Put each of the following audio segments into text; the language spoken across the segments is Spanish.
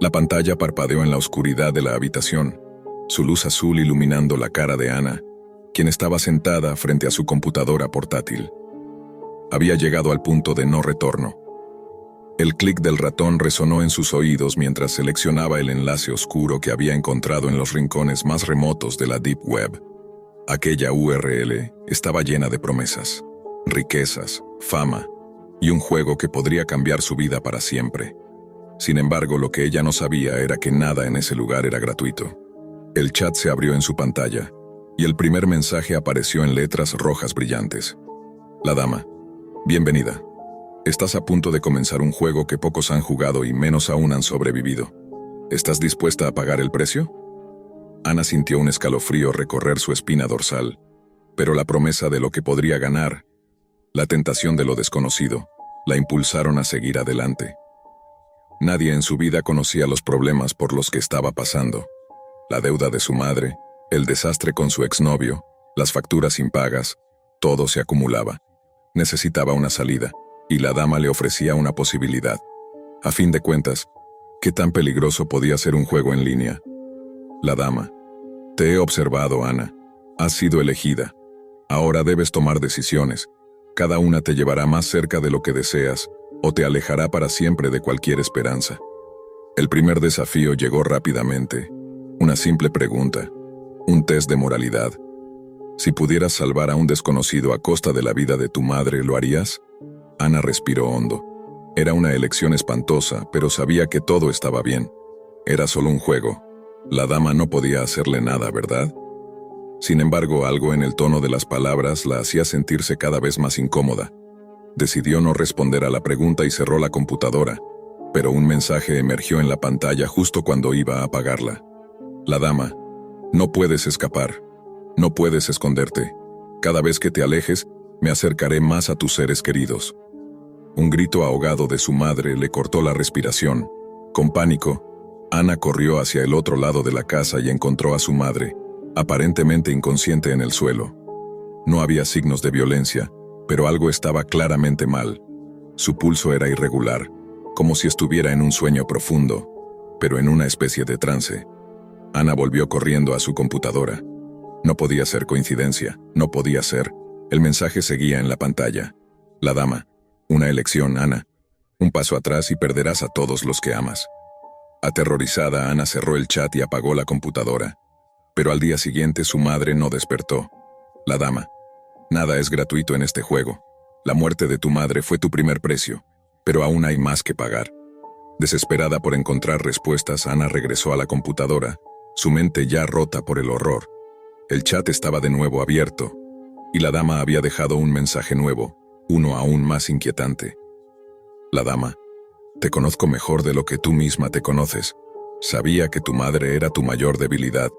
La pantalla parpadeó en la oscuridad de la habitación, su luz azul iluminando la cara de Ana, quien estaba sentada frente a su computadora portátil. Había llegado al punto de no retorno. El clic del ratón resonó en sus oídos mientras seleccionaba el enlace oscuro que había encontrado en los rincones más remotos de la Deep Web. Aquella URL estaba llena de promesas, riquezas, fama y un juego que podría cambiar su vida para siempre. Sin embargo, lo que ella no sabía era que nada en ese lugar era gratuito. El chat se abrió en su pantalla, y el primer mensaje apareció en letras rojas brillantes. La dama. Bienvenida. Estás a punto de comenzar un juego que pocos han jugado y menos aún han sobrevivido. ¿Estás dispuesta a pagar el precio? Ana sintió un escalofrío recorrer su espina dorsal, pero la promesa de lo que podría ganar, la tentación de lo desconocido, la impulsaron a seguir adelante. Nadie en su vida conocía los problemas por los que estaba pasando. La deuda de su madre, el desastre con su exnovio, las facturas impagas, todo se acumulaba. Necesitaba una salida, y la dama le ofrecía una posibilidad. A fin de cuentas, ¿qué tan peligroso podía ser un juego en línea? La dama. Te he observado, Ana. Has sido elegida. Ahora debes tomar decisiones. Cada una te llevará más cerca de lo que deseas, o te alejará para siempre de cualquier esperanza. El primer desafío llegó rápidamente. Una simple pregunta. Un test de moralidad. Si pudieras salvar a un desconocido a costa de la vida de tu madre, ¿lo harías? Ana respiró hondo. Era una elección espantosa, pero sabía que todo estaba bien. Era solo un juego. La dama no podía hacerle nada, ¿verdad? Sin embargo, algo en el tono de las palabras la hacía sentirse cada vez más incómoda. Decidió no responder a la pregunta y cerró la computadora, pero un mensaje emergió en la pantalla justo cuando iba a apagarla. La dama. No puedes escapar. No puedes esconderte. Cada vez que te alejes, me acercaré más a tus seres queridos. Un grito ahogado de su madre le cortó la respiración. Con pánico, Ana corrió hacia el otro lado de la casa y encontró a su madre, aparentemente inconsciente en el suelo. No había signos de violencia, pero algo estaba claramente mal. Su pulso era irregular, como si estuviera en un sueño profundo, pero en una especie de trance. Ana volvió corriendo a su computadora. No podía ser coincidencia, no podía ser. El mensaje seguía en la pantalla. La dama. Una elección, Ana. Un paso atrás y perderás a todos los que amas. Aterrorizada, Ana cerró el chat y apagó la computadora. Pero al día siguiente su madre no despertó. La dama. Nada es gratuito en este juego. La muerte de tu madre fue tu primer precio, pero aún hay más que pagar. Desesperada por encontrar respuestas, Ana regresó a la computadora, su mente ya rota por el horror. El chat estaba de nuevo abierto, y la dama había dejado un mensaje nuevo, uno aún más inquietante. La dama. Te conozco mejor de lo que tú misma te conoces. Sabía que tu madre era tu mayor debilidad.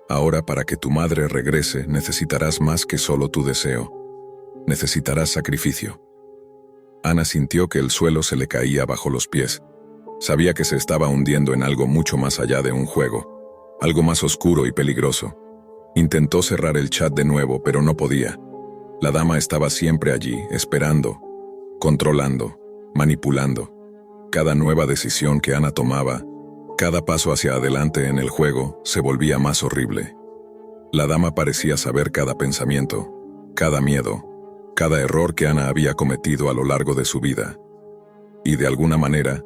Ahora, para que tu madre regrese, necesitarás más que solo tu deseo. Necesitarás sacrificio. Ana sintió que el suelo se le caía bajo los pies. Sabía que se estaba hundiendo en algo mucho más allá de un juego, algo más oscuro y peligroso. Intentó cerrar el chat de nuevo, pero no podía. La dama estaba siempre allí, esperando, controlando, manipulando. Cada nueva decisión que Ana tomaba, cada paso hacia adelante en el juego, se volvía más horrible. La dama parecía saber cada pensamiento, cada miedo, cada error que Ana había cometido a lo largo de su vida. Y de alguna manera,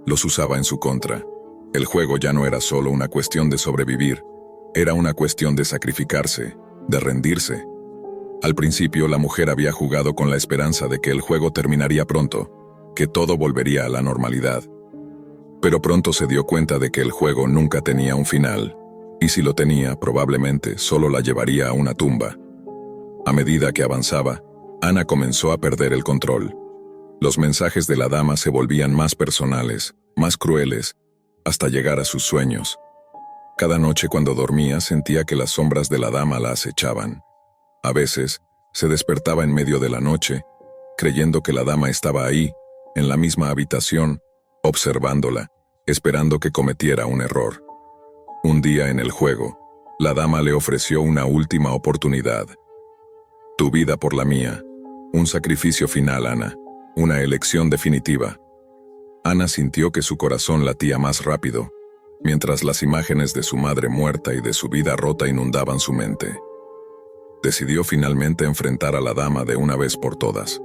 los usaba en su contra. El juego ya no era solo una cuestión de sobrevivir, era una cuestión de sacrificarse, de rendirse. Al principio, la mujer había jugado con la esperanza de que el juego terminaría pronto, que todo volvería a la normalidad. Pero pronto se dio cuenta de que el juego nunca tenía un final, y si lo tenía, probablemente solo la llevaría a una tumba. A medida que avanzaba, Ana comenzó a perder el control. Los mensajes de la dama se volvían más personales, más crueles, hasta llegar a sus sueños. Cada noche cuando dormía sentía que las sombras de la dama la acechaban. A veces, se despertaba en medio de la noche, creyendo que la dama estaba ahí, en la misma habitación, observándola, esperando que cometiera un error. Un día en el juego, la dama le ofreció una última oportunidad. Tu vida por la mía. Un sacrificio final, Ana. Una elección definitiva. Ana sintió que su corazón latía más rápido, mientras las imágenes de su madre muerta y de su vida rota inundaban su mente. Decidió finalmente enfrentar a la dama de una vez por todas.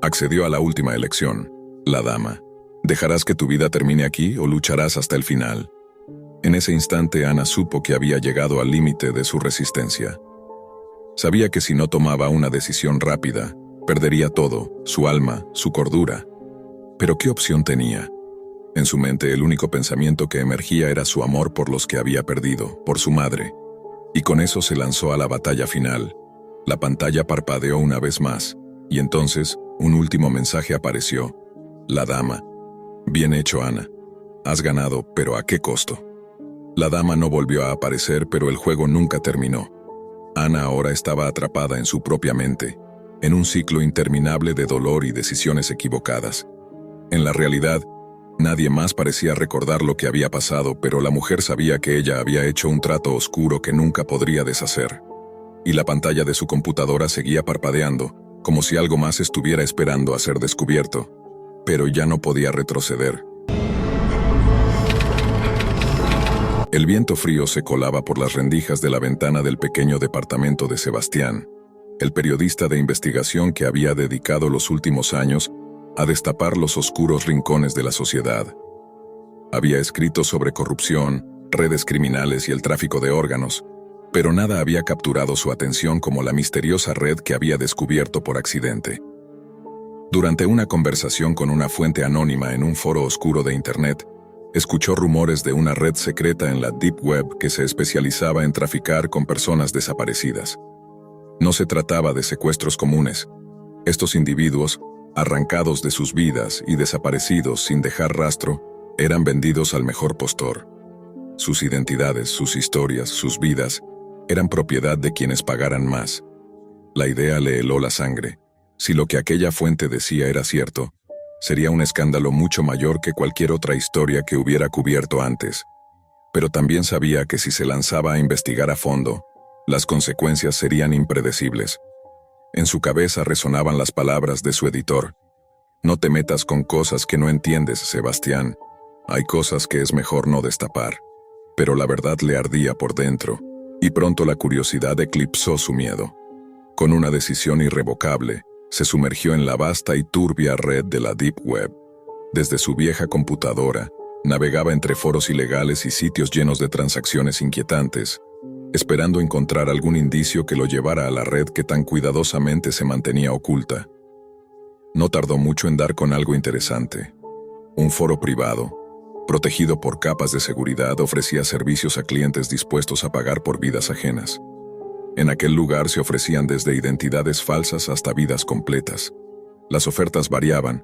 Accedió a la última elección, la dama. ¿Dejarás que tu vida termine aquí o lucharás hasta el final? En ese instante Ana supo que había llegado al límite de su resistencia. Sabía que si no tomaba una decisión rápida, perdería todo, su alma, su cordura. Pero ¿qué opción tenía? En su mente el único pensamiento que emergía era su amor por los que había perdido, por su madre. Y con eso se lanzó a la batalla final. La pantalla parpadeó una vez más, y entonces un último mensaje apareció. La dama. Bien hecho, Ana. Has ganado, pero ¿a qué costo? La dama no volvió a aparecer, pero el juego nunca terminó. Ana ahora estaba atrapada en su propia mente, en un ciclo interminable de dolor y decisiones equivocadas. En la realidad, nadie más parecía recordar lo que había pasado, pero la mujer sabía que ella había hecho un trato oscuro que nunca podría deshacer. Y la pantalla de su computadora seguía parpadeando, como si algo más estuviera esperando a ser descubierto. Pero ya no podía retroceder. El viento frío se colaba por las rendijas de la ventana del pequeño departamento de Sebastián, el periodista de investigación que había dedicado los últimos años a destapar los oscuros rincones de la sociedad. Había escrito sobre corrupción, redes criminales y el tráfico de órganos, pero nada había capturado su atención como la misteriosa red que había descubierto por accidente. Durante una conversación con una fuente anónima en un foro oscuro de Internet, escuchó rumores de una red secreta en la Deep Web que se especializaba en traficar con personas desaparecidas. No se trataba de secuestros comunes. Estos individuos, arrancados de sus vidas y desaparecidos sin dejar rastro, eran vendidos al mejor postor. Sus identidades, sus historias, sus vidas, eran propiedad de quienes pagaran más. La idea le heló la sangre. Si lo que aquella fuente decía era cierto, sería un escándalo mucho mayor que cualquier otra historia que hubiera cubierto antes. Pero también sabía que si se lanzaba a investigar a fondo, las consecuencias serían impredecibles. En su cabeza resonaban las palabras de su editor. No te metas con cosas que no entiendes, Sebastián. Hay cosas que es mejor no destapar. Pero la verdad le ardía por dentro, y pronto la curiosidad eclipsó su miedo. Con una decisión irrevocable, se sumergió en la vasta y turbia red de la Deep Web. Desde su vieja computadora, navegaba entre foros ilegales y sitios llenos de transacciones inquietantes, esperando encontrar algún indicio que lo llevara a la red que tan cuidadosamente se mantenía oculta. No tardó mucho en dar con algo interesante. Un foro privado, protegido por capas de seguridad, ofrecía servicios a clientes dispuestos a pagar por vidas ajenas. En aquel lugar se ofrecían desde identidades falsas hasta vidas completas. Las ofertas variaban,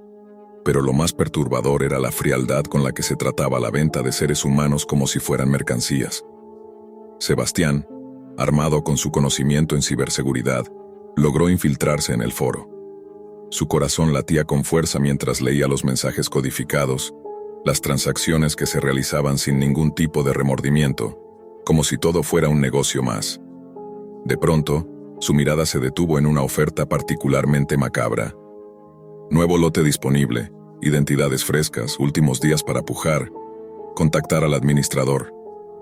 pero lo más perturbador era la frialdad con la que se trataba la venta de seres humanos como si fueran mercancías. Sebastián, armado con su conocimiento en ciberseguridad, logró infiltrarse en el foro. Su corazón latía con fuerza mientras leía los mensajes codificados, las transacciones que se realizaban sin ningún tipo de remordimiento, como si todo fuera un negocio más. De pronto, su mirada se detuvo en una oferta particularmente macabra. Nuevo lote disponible, identidades frescas, últimos días para pujar, contactar al administrador.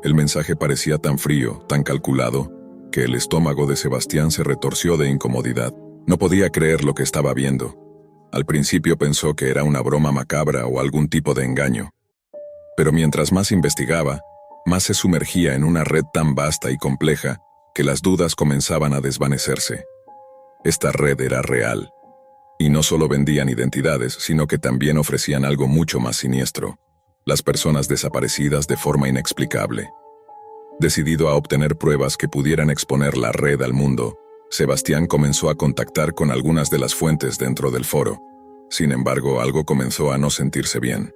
El mensaje parecía tan frío, tan calculado, que el estómago de Sebastián se retorció de incomodidad. No podía creer lo que estaba viendo. Al principio pensó que era una broma macabra o algún tipo de engaño. Pero mientras más investigaba, más se sumergía en una red tan vasta y compleja que las dudas comenzaban a desvanecerse. Esta red era real. Y no solo vendían identidades, sino que también ofrecían algo mucho más siniestro: las personas desaparecidas de forma inexplicable. Decidido a obtener pruebas que pudieran exponer la red al mundo, Sebastián comenzó a contactar con algunas de las fuentes dentro del foro. Sin embargo, algo comenzó a no sentirse bien.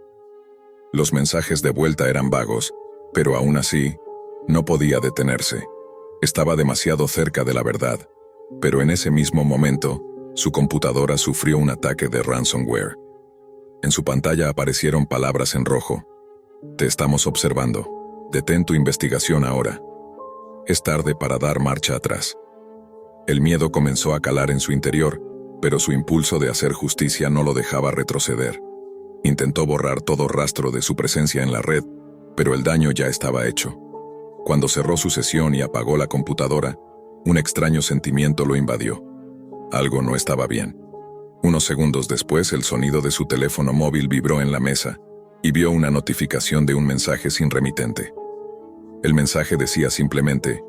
Los mensajes de vuelta eran vagos, pero aún así, no podía detenerse. Estaba demasiado cerca de la verdad, pero en ese mismo momento, su computadora sufrió un ataque de ransomware. En su pantalla aparecieron palabras en rojo. Te estamos observando. Detén tu investigación ahora. Es tarde para dar marcha atrás. El miedo comenzó a calar en su interior, pero su impulso de hacer justicia no lo dejaba retroceder. Intentó borrar todo rastro de su presencia en la red, pero el daño ya estaba hecho. Cuando cerró su sesión y apagó la computadora, un extraño sentimiento lo invadió. Algo no estaba bien. Unos segundos después, el sonido de su teléfono móvil vibró en la mesa y vio una notificación de un mensaje sin remitente. El mensaje decía simplemente: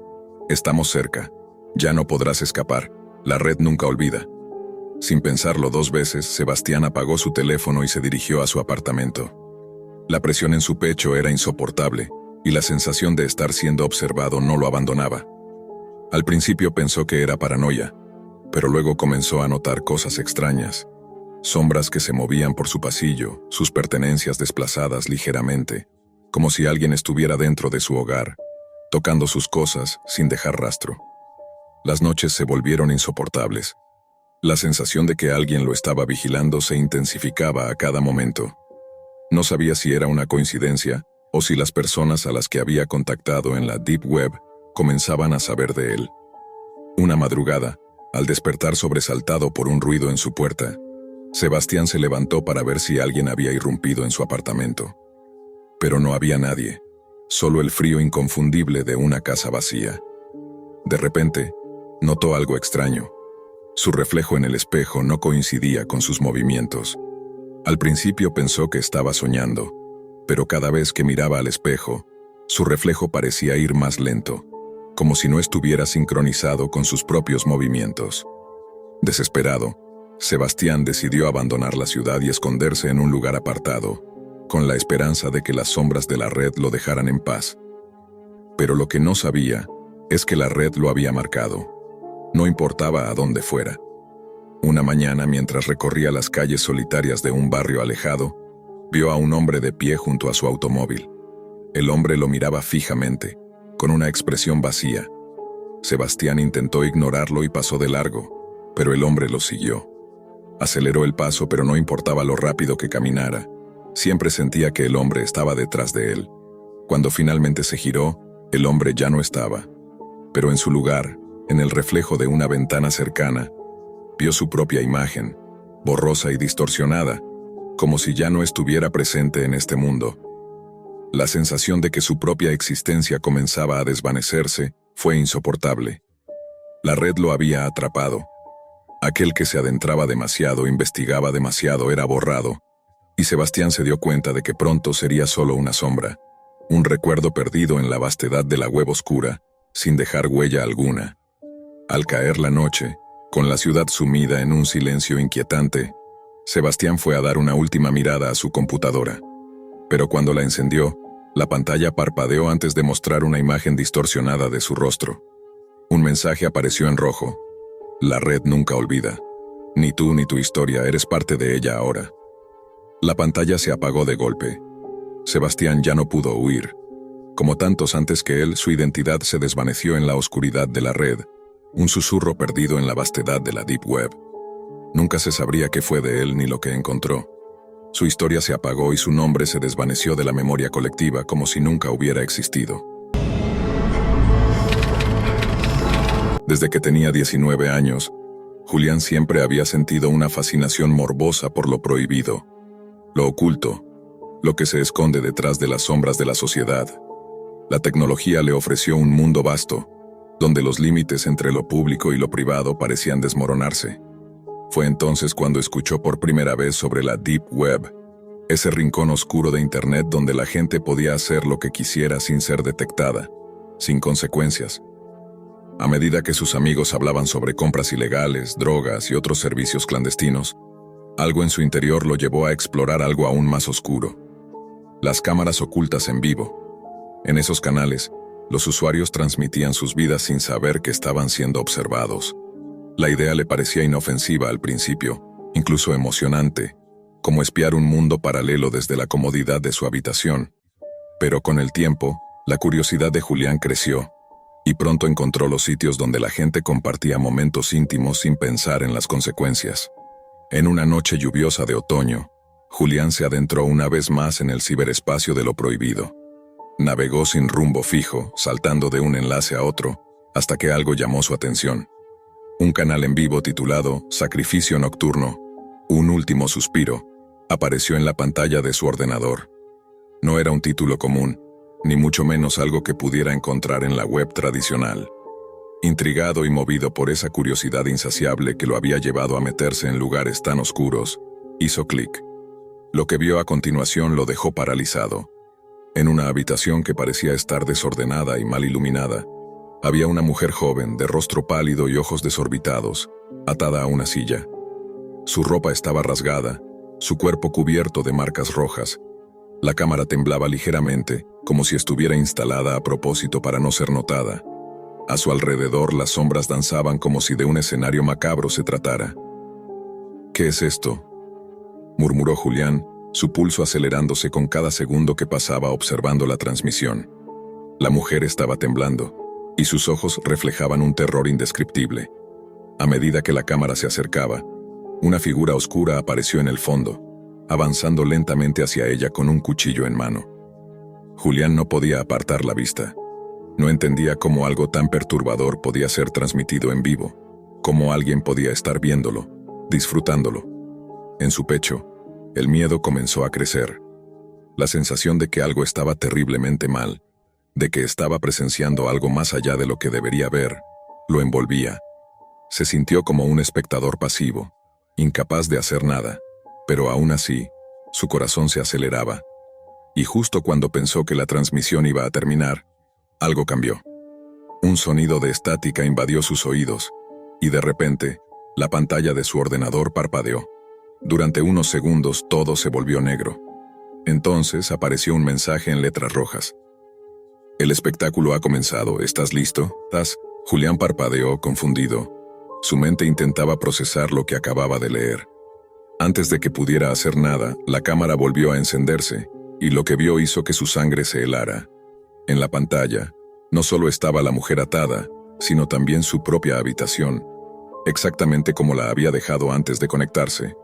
«Estamos cerca. Ya no podrás escapar. La red nunca olvida». Sin pensarlo 2 veces, Sebastián apagó su teléfono y se dirigió a su apartamento. La presión en su pecho era insoportable, y la sensación de estar siendo observado no lo abandonaba. Al principio pensó que era paranoia, pero luego comenzó a notar cosas extrañas. Sombras que se movían por su pasillo, sus pertenencias desplazadas ligeramente, como si alguien estuviera dentro de su hogar, tocando sus cosas sin dejar rastro. Las noches se volvieron insoportables. La sensación de que alguien lo estaba vigilando se intensificaba a cada momento. No sabía si era una coincidencia o si las personas a las que había contactado en la Deep Web comenzaban a saber de él. Una madrugada, al despertar sobresaltado por un ruido en su puerta, Sebastián se levantó para ver si alguien había irrumpido en su apartamento. Pero no había nadie, solo el frío inconfundible de una casa vacía. De repente, notó algo extraño. Su reflejo en el espejo no coincidía con sus movimientos. Al principio pensó que estaba soñando, pero cada vez que miraba al espejo, su reflejo parecía ir más lento, como si no estuviera sincronizado con sus propios movimientos. Desesperado, Sebastián decidió abandonar la ciudad y esconderse en un lugar apartado, con la esperanza de que las sombras de la red lo dejaran en paz. Pero lo que no sabía es que la red lo había marcado. No importaba a dónde fuera. Una mañana, mientras recorría las calles solitarias de un barrio alejado, vio a un hombre de pie junto a su automóvil. El hombre lo miraba fijamente, con una expresión vacía. Sebastián intentó ignorarlo y pasó de largo, pero el hombre lo siguió. Aceleró el paso, pero no importaba lo rápido que caminara. Siempre sentía que el hombre estaba detrás de él. Cuando finalmente se giró, el hombre ya no estaba. Pero en su lugar, en el reflejo de una ventana cercana, vio su propia imagen, borrosa y distorsionada, como si ya no estuviera presente en este mundo. La sensación de que su propia existencia comenzaba a desvanecerse fue insoportable. La red lo había atrapado. Aquel que se adentraba demasiado, investigaba demasiado, era borrado, y Sebastián se dio cuenta de que pronto sería solo una sombra, un recuerdo perdido en la vastedad de la web oscura, sin dejar huella alguna. Al caer la noche, con la ciudad sumida en un silencio inquietante, Sebastián fue a dar una última mirada a su computadora. Pero cuando la encendió, la pantalla parpadeó antes de mostrar una imagen distorsionada de su rostro. Un mensaje apareció en rojo. La red nunca olvida. Ni tú ni tu historia eres parte de ella ahora. La pantalla se apagó de golpe. Sebastián ya no pudo huir. Como tantos antes que él, su identidad se desvaneció en la oscuridad de la red, un susurro perdido en la vastedad de la Deep Web. Nunca se sabría qué fue de él ni lo que encontró. Su historia se apagó y su nombre se desvaneció de la memoria colectiva como si nunca hubiera existido. Desde que tenía 19 años, Julián siempre había sentido una fascinación morbosa por lo prohibido, lo oculto, lo que se esconde detrás de las sombras de la sociedad. La tecnología le ofreció un mundo vasto, donde los límites entre lo público y lo privado parecían desmoronarse. Fue entonces cuando escuchó por primera vez sobre la Deep Web, ese rincón oscuro de Internet donde la gente podía hacer lo que quisiera sin ser detectada, sin consecuencias. A medida que sus amigos hablaban sobre compras ilegales, drogas y otros servicios clandestinos, algo en su interior lo llevó a explorar algo aún más oscuro: las cámaras ocultas en vivo. En esos canales, los usuarios transmitían sus vidas sin saber que estaban siendo observados. La idea le parecía inofensiva al principio, incluso emocionante, como espiar un mundo paralelo desde la comodidad de su habitación. Pero con el tiempo, la curiosidad de Julián creció, y pronto encontró los sitios donde la gente compartía momentos íntimos sin pensar en las consecuencias. En una noche lluviosa de otoño, Julián se adentró una vez más en el ciberespacio de lo prohibido. Navegó sin rumbo fijo, saltando de un enlace a otro, hasta que algo llamó su atención. Un canal en vivo titulado Sacrificio Nocturno, un último suspiro, Apareció en la pantalla de su ordenador. No era un título común, ni mucho menos algo que pudiera encontrar en la web tradicional. Intrigado y movido por esa curiosidad insaciable que lo había llevado a meterse en lugares tan oscuros, hizo clic. Lo que vio a continuación lo dejó paralizado. En una habitación que parecía estar desordenada y mal iluminada, había una mujer joven, de rostro pálido y ojos desorbitados, atada a una silla. Su ropa estaba rasgada, su cuerpo cubierto de marcas rojas. La cámara temblaba ligeramente, como si estuviera instalada a propósito para no ser notada. A su alrededor las sombras danzaban como si de un escenario macabro se tratara. «¿Qué es esto?», murmuró Julián, su pulso acelerándose con cada segundo que pasaba observando la transmisión. La mujer estaba temblando, y sus ojos reflejaban un terror indescriptible. A medida que la cámara se acercaba, una figura oscura apareció en el fondo, avanzando lentamente hacia ella con un cuchillo en mano. Julián no podía apartar la vista. No entendía cómo algo tan perturbador podía ser transmitido en vivo, cómo alguien podía estar viéndolo, disfrutándolo. En su pecho, el miedo comenzó a crecer. La sensación de que algo estaba terriblemente mal, de que estaba presenciando algo más allá de lo que debería ver, lo envolvía. Se sintió como un espectador pasivo, incapaz de hacer nada, pero aún así, su corazón se aceleraba. Y justo cuando pensó que la transmisión iba a terminar, algo cambió. Un sonido de estática invadió sus oídos, y de repente, la pantalla de su ordenador parpadeó. Durante unos segundos todo se volvió negro. Entonces apareció un mensaje en letras rojas. «El espectáculo ha comenzado, ¿estás listo?». Julián parpadeó, confundido. Su mente intentaba procesar lo que acababa de leer. Antes de que pudiera hacer nada, la cámara volvió a encenderse, y lo que vio hizo que su sangre se helara. En la pantalla, no solo estaba la mujer atada, sino también su propia habitación, exactamente como la había dejado antes de conectarse.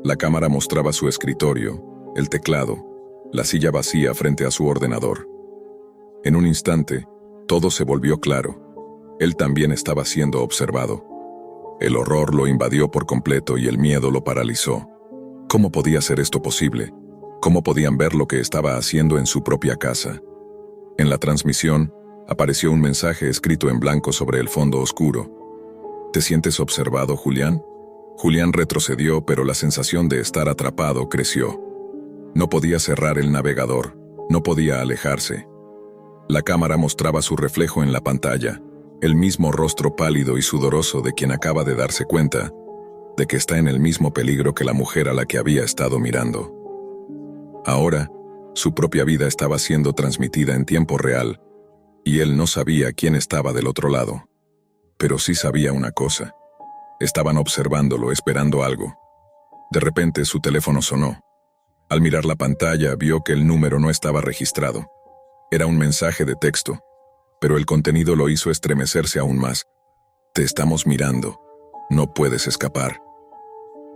La cámara mostraba su escritorio, el teclado, la silla vacía frente a su ordenador. En un instante, todo se volvió claro. Él también estaba siendo observado. El horror lo invadió por completo y el miedo lo paralizó. ¿Cómo podía ser esto posible? ¿Cómo podían ver lo que estaba haciendo en su propia casa? En la transmisión, apareció un mensaje escrito en blanco sobre el fondo oscuro. «¿Te sientes observado, Julián?». Julián retrocedió, pero la sensación de estar atrapado creció. No podía cerrar el navegador, no podía alejarse. La cámara mostraba su reflejo en la pantalla, el mismo rostro pálido y sudoroso de quien acaba de darse cuenta de que está en el mismo peligro que la mujer a la que había estado mirando. Ahora, su propia vida estaba siendo transmitida en tiempo real, y él no sabía quién estaba del otro lado. Pero sí sabía una cosa. Estaban observándolo, esperando algo. De repente su teléfono sonó. Al mirar la pantalla, vio que el número no estaba registrado. Era un mensaje de texto, pero el contenido lo hizo estremecerse aún más. «Te estamos mirando. No puedes escapar».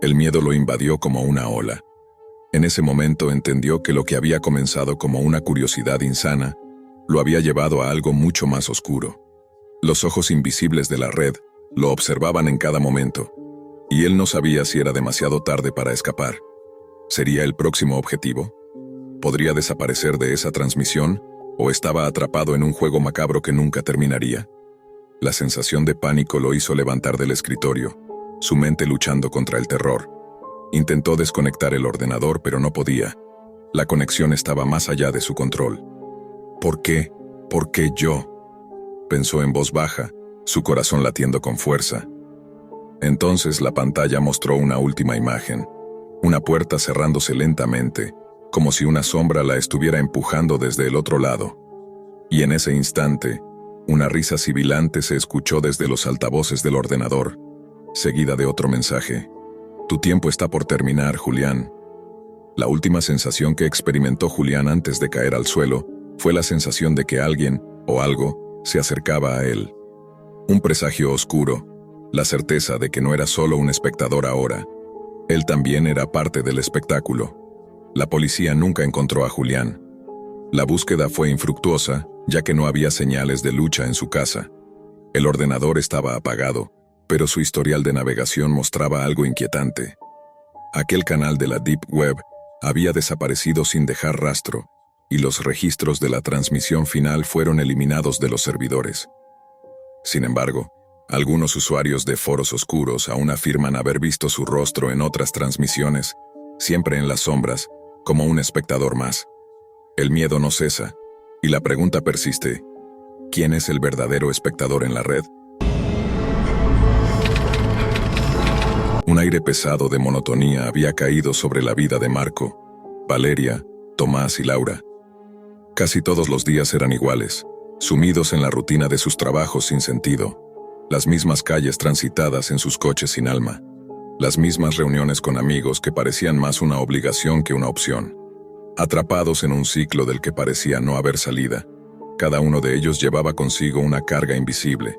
El miedo lo invadió como una ola. En ese momento entendió que lo que había comenzado como una curiosidad insana, lo había llevado a algo mucho más oscuro. Los ojos invisibles de la red lo observaban en cada momento, y él no sabía si era demasiado tarde para escapar. ¿Sería el próximo objetivo? ¿Podría desaparecer de esa transmisión? ¿O estaba atrapado en un juego macabro que nunca terminaría? La sensación de pánico lo hizo levantar del escritorio, su mente luchando contra el terror. Intentó desconectar el ordenador, pero no podía. La conexión estaba más allá de su control. «¿Por qué? ¿Por qué yo?», pensó en voz baja, su corazón latiendo con fuerza. Entonces la pantalla mostró una última imagen, una puerta cerrándose lentamente, como si una sombra la estuviera empujando desde el otro lado. Y en ese instante, una risa sibilante se escuchó desde los altavoces del ordenador, seguida de otro mensaje. «Tu tiempo está por terminar, Julián». La última sensación que experimentó Julián antes de caer al suelo fue la sensación de que alguien, o algo, se acercaba a él. Un presagio oscuro, la certeza de que no era solo un espectador ahora. Él también era parte del espectáculo. La policía nunca encontró a Julián. La búsqueda fue infructuosa, ya que no había señales de lucha en su casa. El ordenador estaba apagado, pero su historial de navegación mostraba algo inquietante. Aquel canal de la Deep Web había desaparecido sin dejar rastro, y los registros de la transmisión final fueron eliminados de los servidores. Sin embargo, algunos usuarios de foros oscuros aún afirman haber visto su rostro en otras transmisiones, siempre en las sombras, como un espectador más. El miedo no cesa, y la pregunta persiste: ¿quién es el verdadero espectador en la red? Un aire pesado de monotonía había caído sobre la vida de Marco, Valeria, Tomás y Laura. Casi todos los días eran iguales, sumidos en la rutina de sus trabajos sin sentido, las mismas calles transitadas en sus coches sin alma, las mismas reuniones con amigos que parecían más una obligación que una opción. Atrapados en un ciclo del que parecía no haber salida, cada uno de ellos llevaba consigo una carga invisible,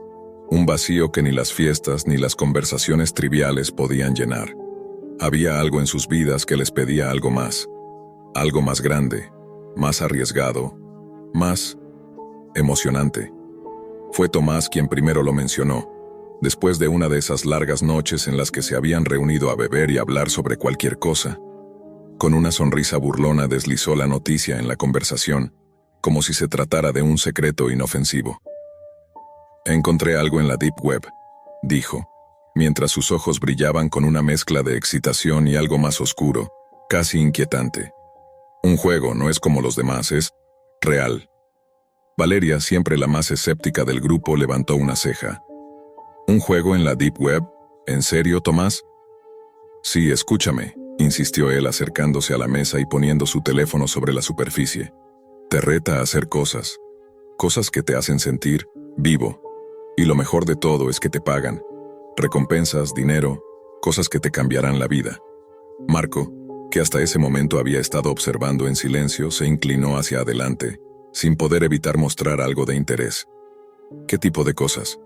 un vacío que ni las fiestas ni las conversaciones triviales podían llenar. Había algo en sus vidas que les pedía algo más grande, más arriesgado, más emocionante. Fue Tomás quien primero lo mencionó, después de una de esas largas noches en las que se habían reunido a beber y hablar sobre cualquier cosa. Con una sonrisa burlona deslizó la noticia en la conversación, como si se tratara de un secreto inofensivo. «Encontré algo en la Deep Web», dijo, mientras sus ojos brillaban con una mezcla de excitación y algo más oscuro, casi inquietante. «Un juego, no es como los demás, es real». Valeria, siempre la más escéptica del grupo, levantó una ceja. «¿Un juego en la Deep Web? ¿En serio, Tomás?» «Sí, escúchame», insistió él acercándose a la mesa y poniendo su teléfono sobre la superficie. «Te reta a hacer cosas que te hacen sentir vivo. Y lo mejor de todo es que te pagan. Recompensas, dinero, cosas que te cambiarán la vida». Marco, que hasta ese momento había estado observando en silencio, se inclinó hacia adelante, sin poder evitar mostrar algo de interés. «¿Qué tipo de cosas?»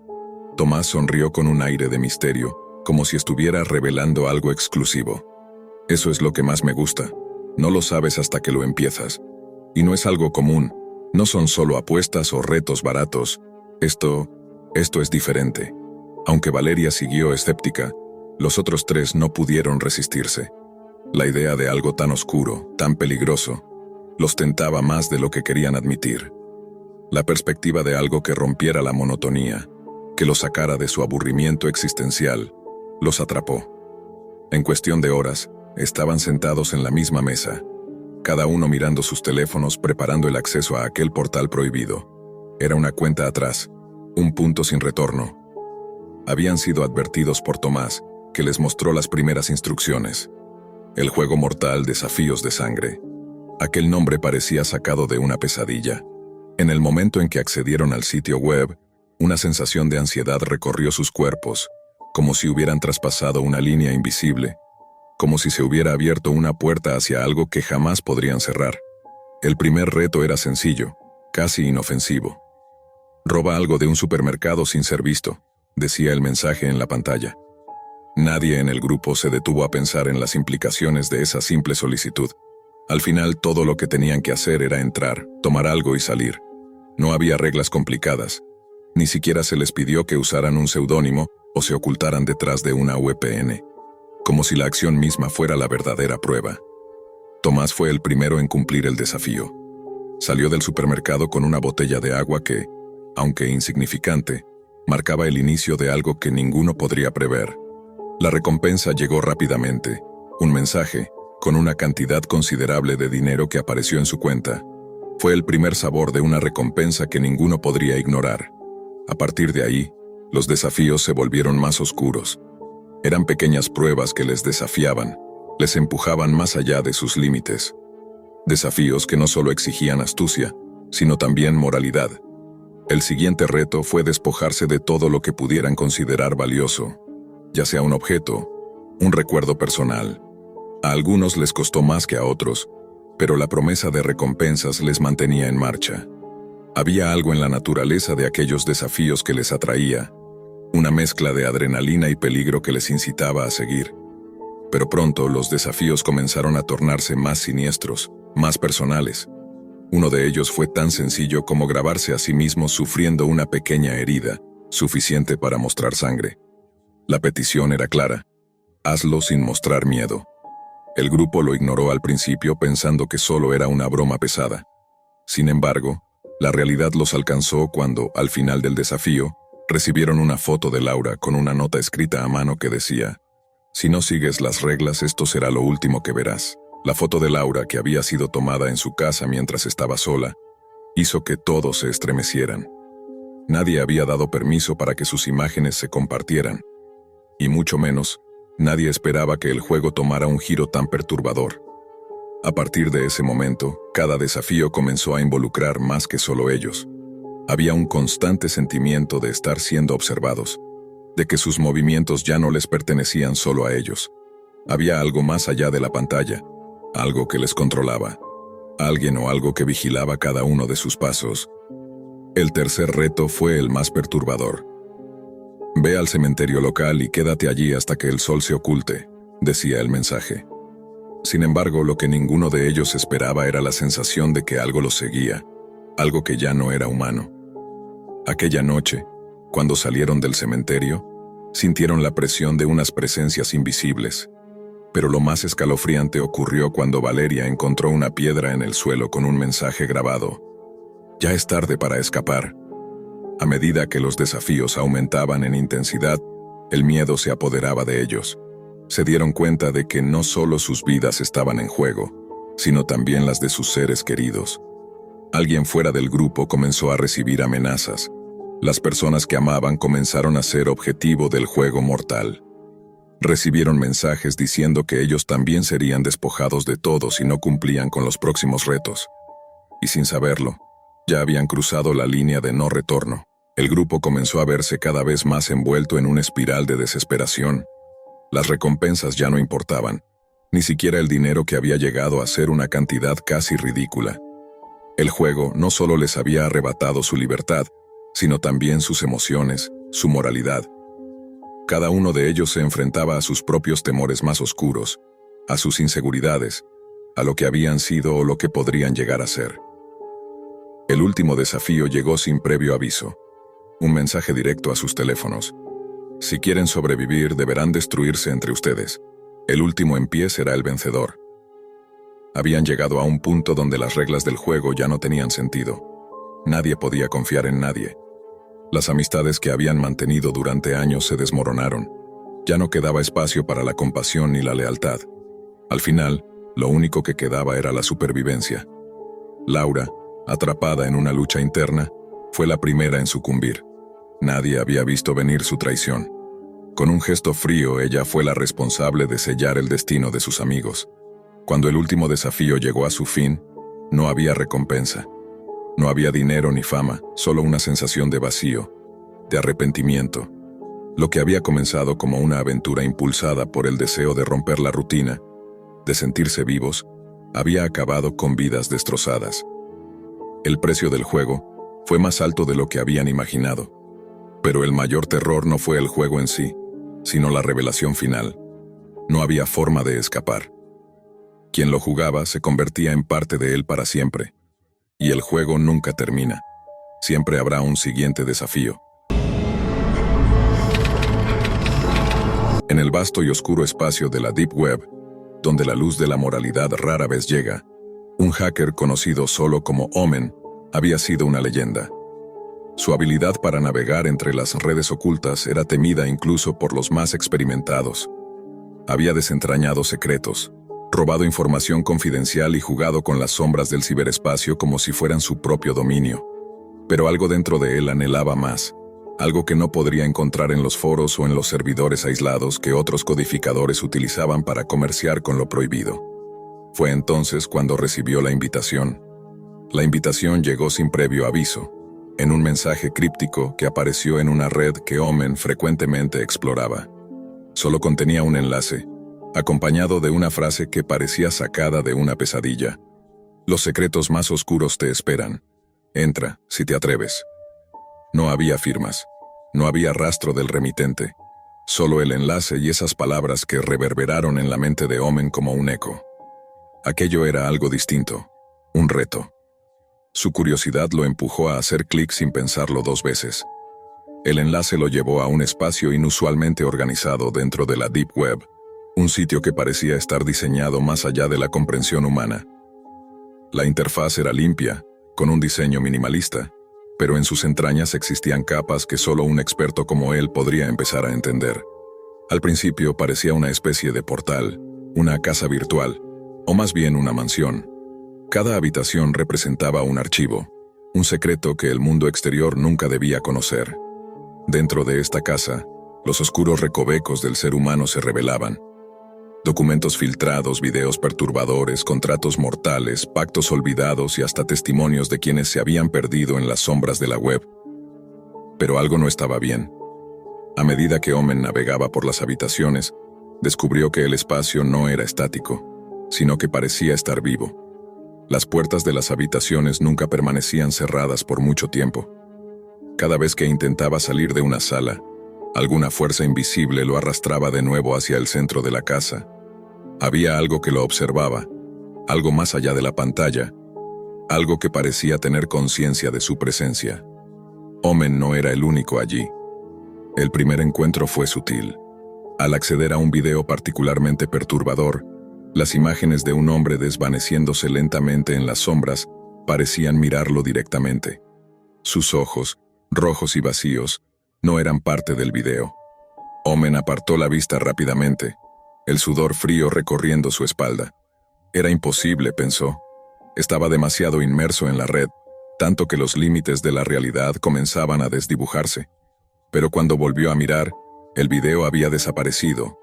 Tomás sonrió con un aire de misterio, como si estuviera revelando algo exclusivo. «Eso es lo que más me gusta. No lo sabes hasta que lo empiezas. Y no es algo común. No son solo apuestas o retos baratos. Esto es diferente». Aunque Valeria siguió escéptica, los otros tres no pudieron resistirse. La idea de algo tan oscuro, tan peligroso, los tentaba más de lo que querían admitir. La perspectiva de algo que rompiera la monotonía, que los sacara de su aburrimiento existencial, los atrapó. En cuestión de horas, estaban sentados en la misma mesa, cada uno mirando sus teléfonos preparando el acceso a aquel portal prohibido. Era una cuenta atrás, un punto sin retorno. Habían sido advertidos por Tomás, que les mostró las primeras instrucciones. El juego mortal Desafíos de Sangre. Aquel nombre parecía sacado de una pesadilla. En el momento en que accedieron al sitio web, una sensación de ansiedad recorrió sus cuerpos, como si hubieran traspasado una línea invisible, como si se hubiera abierto una puerta hacia algo que jamás podrían cerrar. El primer reto era sencillo, casi inofensivo. «Roba algo de un supermercado sin ser visto», decía el mensaje en la pantalla. Nadie en el grupo se detuvo a pensar en las implicaciones de esa simple solicitud. Al final, todo lo que tenían que hacer era entrar, tomar algo y salir. No había reglas complicadas. Ni siquiera se les pidió que usaran un seudónimo o se ocultaran detrás de una VPN, como si la acción misma fuera la verdadera prueba. Tomás fue el primero en cumplir el desafío. Salió del supermercado con una botella de agua que, aunque insignificante, marcaba el inicio de algo que ninguno podría prever. La recompensa llegó rápidamente, un mensaje, con una cantidad considerable de dinero que apareció en su cuenta. Fue el primer sabor de una recompensa que ninguno podría ignorar. A partir de ahí, los desafíos se volvieron más oscuros. Eran pequeñas pruebas que les desafiaban, les empujaban más allá de sus límites. Desafíos que no solo exigían astucia, sino también moralidad. El siguiente reto fue despojarse de todo lo que pudieran considerar valioso, ya sea un objeto, un recuerdo personal. A algunos les costó más que a otros, pero la promesa de recompensas les mantenía en marcha. Había algo en la naturaleza de aquellos desafíos que les atraía, una mezcla de adrenalina y peligro que les incitaba a seguir. Pero pronto los desafíos comenzaron a tornarse más siniestros, más personales. Uno de ellos fue tan sencillo como grabarse a sí mismo sufriendo una pequeña herida, suficiente para mostrar sangre. La petición era clara: hazlo sin mostrar miedo. El grupo lo ignoró al principio pensando que solo era una broma pesada. Sin embargo, la realidad los alcanzó cuando, al final del desafío, recibieron una foto de Laura con una nota escrita a mano que decía: «Si no sigues las reglas, esto será lo último que verás». La foto de Laura, que había sido tomada en su casa mientras estaba sola, hizo que todos se estremecieran. Nadie había dado permiso para que sus imágenes se compartieran. Y mucho menos, nadie esperaba que el juego tomara un giro tan perturbador. A partir de ese momento, cada desafío comenzó a involucrar más que solo ellos. Había un constante sentimiento de estar siendo observados, de que sus movimientos ya no les pertenecían solo a ellos. Había algo más allá de la pantalla, algo que les controlaba, alguien o algo que vigilaba cada uno de sus pasos. El tercer reto fue el más perturbador. «Ve al cementerio local y quédate allí hasta que el sol se oculte», decía el mensaje. Sin embargo, lo que ninguno de ellos esperaba era la sensación de que algo los seguía, algo que ya no era humano. Aquella noche, cuando salieron del cementerio, sintieron la presión de unas presencias invisibles. Pero lo más escalofriante ocurrió cuando Valeria encontró una piedra en el suelo con un mensaje grabado: «Ya es tarde para escapar». A medida que los desafíos aumentaban en intensidad, el miedo se apoderaba de ellos. Se dieron cuenta de que no solo sus vidas estaban en juego, sino también las de sus seres queridos. Alguien fuera del grupo comenzó a recibir amenazas. Las personas que amaban comenzaron a ser objetivo del juego mortal. Recibieron mensajes diciendo que ellos también serían despojados de todo si no cumplían con los próximos retos. Y sin saberlo, ya habían cruzado la línea de no retorno. El grupo comenzó a verse cada vez más envuelto en una espiral de desesperación. Las recompensas ya no importaban, ni siquiera el dinero, que había llegado a ser una cantidad casi ridícula. El juego no solo les había arrebatado su libertad, sino también sus emociones, su moralidad. Cada uno de ellos se enfrentaba a sus propios temores más oscuros, a sus inseguridades, a lo que habían sido o lo que podrían llegar a ser. El último desafío llegó sin previo aviso. Un mensaje directo a sus teléfonos: «Si quieren sobrevivir, deberán destruirse entre ustedes. El último en pie será el vencedor». Habían llegado a un punto donde las reglas del juego ya no tenían sentido. Nadie podía confiar en nadie. Las amistades que habían mantenido durante años se desmoronaron. Ya no quedaba espacio para la compasión ni la lealtad. Al final, lo único que quedaba era la supervivencia. Laura, atrapada en una lucha interna, fue la primera en sucumbir. Nadie había visto venir su traición. Con un gesto frío, ella fue la responsable de sellar el destino de sus amigos. Cuando el último desafío llegó a su fin, no había recompensa. No había dinero ni fama, solo una sensación de vacío, de arrepentimiento. Lo que había comenzado como una aventura impulsada por el deseo de romper la rutina, de sentirse vivos, había acabado con vidas destrozadas. El precio del juego fue más alto de lo que habían imaginado. Pero el mayor terror no fue el juego en sí, sino la revelación final. No había forma de escapar. Quien lo jugaba se convertía en parte de él para siempre. Y el juego nunca termina. Siempre habrá un siguiente desafío. En el vasto y oscuro espacio de la Deep Web, donde la luz de la moralidad rara vez llega, un hacker conocido solo como Omen había sido una leyenda. Su habilidad para navegar entre las redes ocultas era temida incluso por los más experimentados. Había desentrañado secretos, robado información confidencial y jugado con las sombras del ciberespacio como si fueran su propio dominio. Pero algo dentro de él anhelaba más, algo que no podría encontrar en los foros o en los servidores aislados que otros codificadores utilizaban para comerciar con lo prohibido. Fue entonces cuando recibió la invitación. La invitación llegó sin previo aviso, en un mensaje críptico que apareció en una red que Omen frecuentemente exploraba. Solo contenía un enlace, acompañado de una frase que parecía sacada de una pesadilla. «Los secretos más oscuros te esperan. Entra, si te atreves». No había firmas, no había rastro del remitente, solo el enlace y esas palabras que reverberaron en la mente de Omen como un eco. Aquello era algo distinto, un reto. Su curiosidad lo empujó a hacer clic sin pensarlo dos veces. El enlace lo llevó a un espacio inusualmente organizado dentro de la Deep Web, Un sitio que parecía estar diseñado más allá de la comprensión humana. La interfaz era limpia, con un diseño minimalista, pero en sus entrañas existían capas que solo un experto como él podría empezar a entender. Al principio parecía una especie de portal, una casa virtual, o más bien una mansión. Cada habitación representaba un archivo, un secreto que el mundo exterior nunca debía conocer. Dentro de esta casa, los oscuros recovecos del ser humano se revelaban. Documentos filtrados, videos perturbadores, contratos mortales, pactos olvidados y hasta testimonios de quienes se habían perdido en las sombras de la web. Pero algo no estaba bien. A medida que Omen navegaba por las habitaciones, descubrió que el espacio no era estático, sino que parecía estar vivo. Las puertas de las habitaciones nunca permanecían cerradas por mucho tiempo. Cada vez que intentaba salir de una sala, alguna fuerza invisible lo arrastraba de nuevo hacia el centro de la casa. Había algo que lo observaba, algo más allá de la pantalla, algo que parecía tener conciencia de su presencia. Omen no era el único allí. El primer encuentro fue sutil. Al acceder a un video particularmente perturbador, las imágenes de un hombre desvaneciéndose lentamente en las sombras parecían mirarlo directamente. Sus ojos, rojos y vacíos, no eran parte del video. Omen apartó la vista rápidamente, el sudor frío recorriendo su espalda. Era imposible, pensó. Estaba demasiado inmerso en la red, tanto que los límites de la realidad comenzaban a desdibujarse. Pero cuando volvió a mirar, el video había desaparecido,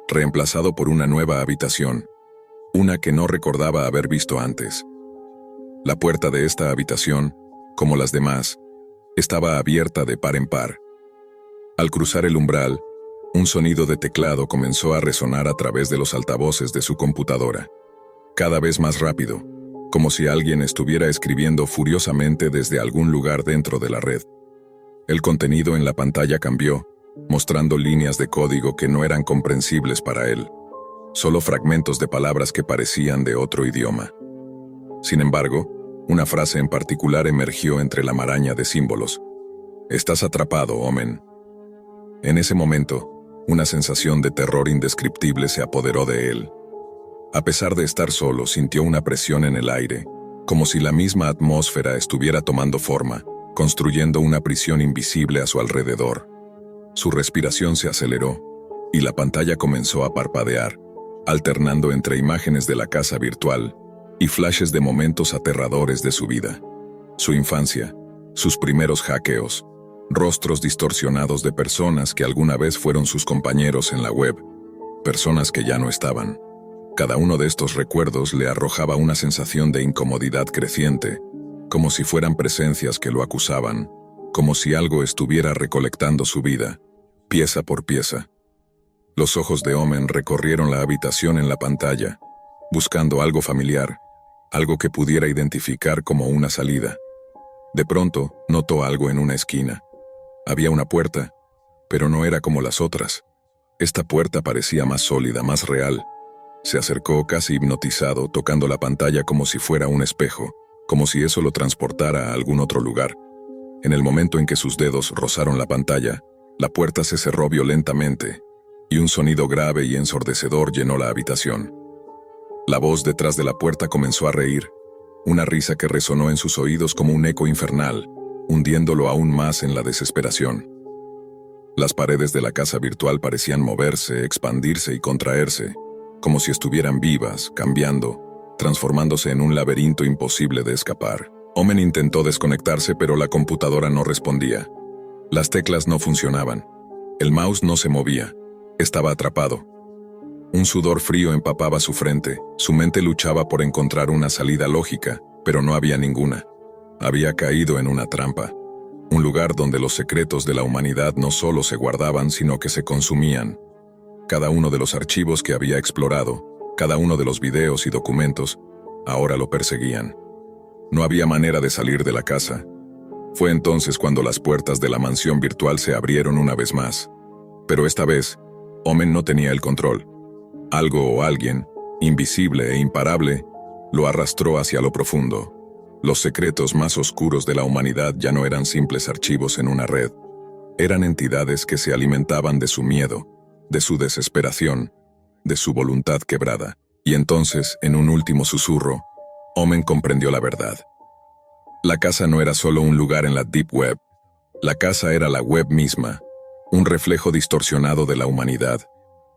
reemplazado por una nueva habitación, una que no recordaba haber visto antes. La puerta de esta habitación, como las demás, estaba abierta de par en par. Al cruzar el umbral, un sonido de teclado comenzó a resonar a través de los altavoces de su computadora. Cada vez más rápido, como si alguien estuviera escribiendo furiosamente desde algún lugar dentro de la red. El contenido en la pantalla cambió, mostrando líneas de código que no eran comprensibles para él, solo fragmentos de palabras que parecían de otro idioma. Sin embargo, una frase en particular emergió entre la maraña de símbolos. «Estás atrapado, Omen». En ese momento, una sensación de terror indescriptible se apoderó de él. A pesar de estar solo, sintió una presión en el aire, como si la misma atmósfera estuviera tomando forma, construyendo una prisión invisible a su alrededor. Su respiración se aceleró, y la pantalla comenzó a parpadear, alternando entre imágenes de la casa virtual y flashes de momentos aterradores de su vida. Su infancia, sus primeros hackeos, rostros distorsionados de personas que alguna vez fueron sus compañeros en la web, personas que ya no estaban. Cada uno de estos recuerdos le arrojaba una sensación de incomodidad creciente, como si fueran presencias que lo acusaban, como si algo estuviera recolectando su vida, pieza por pieza. Los ojos de Omen recorrieron la habitación en la pantalla, buscando algo familiar, algo que pudiera identificar como una salida. De pronto, notó algo en una esquina. Había una puerta, pero no era como las otras. Esta puerta parecía más sólida, más real. Se acercó casi hipnotizado, tocando la pantalla como si fuera un espejo, como si eso lo transportara a algún otro lugar. En el momento en que sus dedos rozaron la pantalla, la puerta se cerró violentamente, y un sonido grave y ensordecedor llenó la habitación. La voz detrás de la puerta comenzó a reír, una risa que resonó en sus oídos como un eco infernal, hundiéndolo aún más en la desesperación. Las paredes de la casa virtual parecían moverse, expandirse y contraerse, como si estuvieran vivas, cambiando, transformándose en un laberinto imposible de escapar. Omen intentó desconectarse, pero la computadora no respondía. Las teclas no funcionaban. El mouse no se movía. Estaba atrapado. Un sudor frío empapaba su frente. Su mente luchaba por encontrar una salida lógica, pero no había ninguna. Había caído en una trampa. Un lugar donde los secretos de la humanidad no solo se guardaban, sino que se consumían. Cada uno de los archivos que había explorado, cada uno de los videos y documentos, ahora lo perseguían. No había manera de salir de la casa. Fue entonces cuando las puertas de la mansión virtual se abrieron una vez más. Pero esta vez, Omen no tenía el control. Algo o alguien, invisible e imparable, lo arrastró hacia lo profundo. Los secretos más oscuros de la humanidad ya no eran simples archivos en una red. Eran entidades que se alimentaban de su miedo, de su desesperación, de su voluntad quebrada. Y entonces, en un último susurro, Omen comprendió la verdad. La casa no era solo un lugar en la Deep Web. La casa era la web misma, un reflejo distorsionado de la humanidad,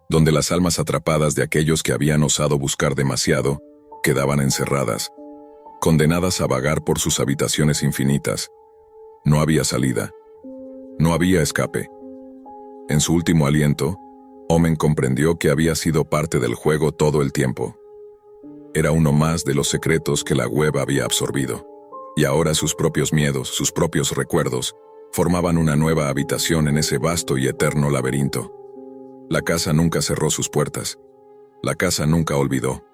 donde las almas atrapadas de aquellos que habían osado buscar demasiado quedaban encerradas, condenadas a vagar por sus habitaciones infinitas. No había salida. No había escape. En su último aliento, Omen comprendió que había sido parte del juego todo el tiempo. Era uno más de los secretos que la web había absorbido, y ahora sus propios miedos, sus propios recuerdos, formaban una nueva habitación en ese vasto y eterno laberinto. La casa nunca cerró sus puertas. La casa nunca olvidó.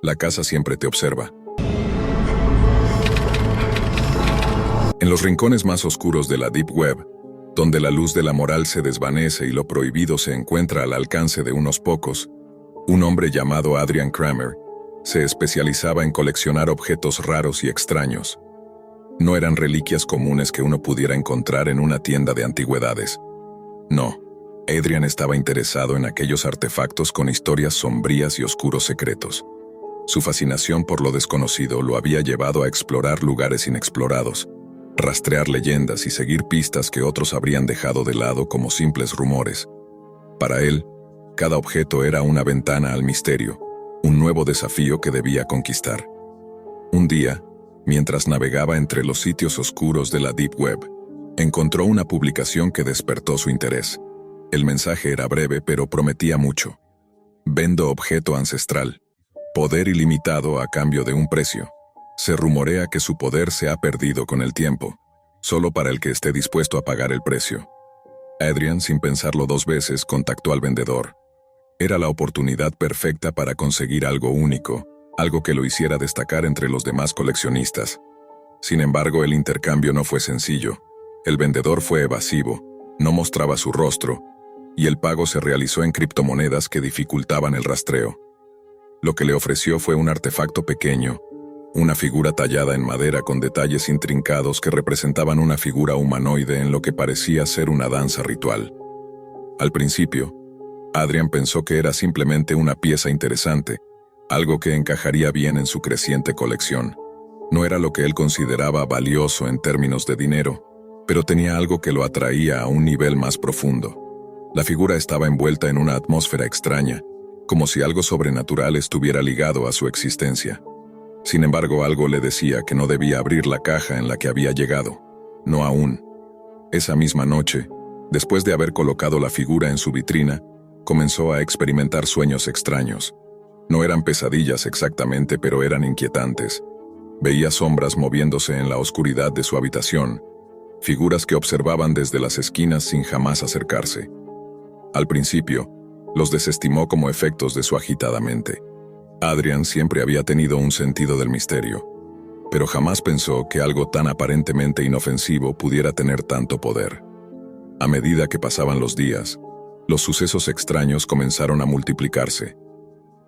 La casa siempre te observa. En los rincones más oscuros de la Deep Web, donde la luz de la moral se desvanece y lo prohibido se encuentra al alcance de unos pocos, un hombre llamado Adrian Kramer se especializaba en coleccionar objetos raros y extraños. No eran reliquias comunes que uno pudiera encontrar en una tienda de antigüedades. No, Adrian estaba interesado en aquellos artefactos con historias sombrías y oscuros secretos. Su fascinación por lo desconocido lo había llevado a explorar lugares inexplorados, rastrear leyendas y seguir pistas que otros habrían dejado de lado como simples rumores. Para él, cada objeto era una ventana al misterio, un nuevo desafío que debía conquistar. Un día, mientras navegaba entre los sitios oscuros de la Deep Web, encontró una publicación que despertó su interés. El mensaje era breve pero prometía mucho. Vendo objeto ancestral. Poder ilimitado a cambio de un precio. Se rumorea que su poder se ha perdido con el tiempo, solo para el que esté dispuesto a pagar el precio. Adrian, sin pensarlo dos veces, contactó al vendedor. Era la oportunidad perfecta para conseguir algo único, algo que lo hiciera destacar entre los demás coleccionistas. Sin embargo, el intercambio no fue sencillo. El vendedor fue evasivo, no mostraba su rostro, y el pago se realizó en criptomonedas que dificultaban el rastreo. Lo que le ofreció fue un artefacto pequeño, una figura tallada en madera con detalles intrincados que representaban una figura humanoide en lo que parecía ser una danza ritual. Al principio, Adrian pensó que era simplemente una pieza interesante, algo que encajaría bien en su creciente colección. No era lo que él consideraba valioso en términos de dinero, pero tenía algo que lo atraía a un nivel más profundo. La figura estaba envuelta en una atmósfera extraña, como si algo sobrenatural estuviera ligado a su existencia. Sin embargo, algo le decía que no debía abrir la caja en la que había llegado. No aún. Esa misma noche, después de haber colocado la figura en su vitrina, comenzó a experimentar sueños extraños. No eran pesadillas exactamente, pero eran inquietantes. Veía sombras moviéndose en la oscuridad de su habitación, figuras que observaban desde las esquinas sin jamás acercarse. Al principio, los desestimó como efectos de su agitada mente. Adrian siempre había tenido un sentido del misterio, pero jamás pensó que algo tan aparentemente inofensivo pudiera tener tanto poder. A medida que pasaban los días, los sucesos extraños comenzaron a multiplicarse.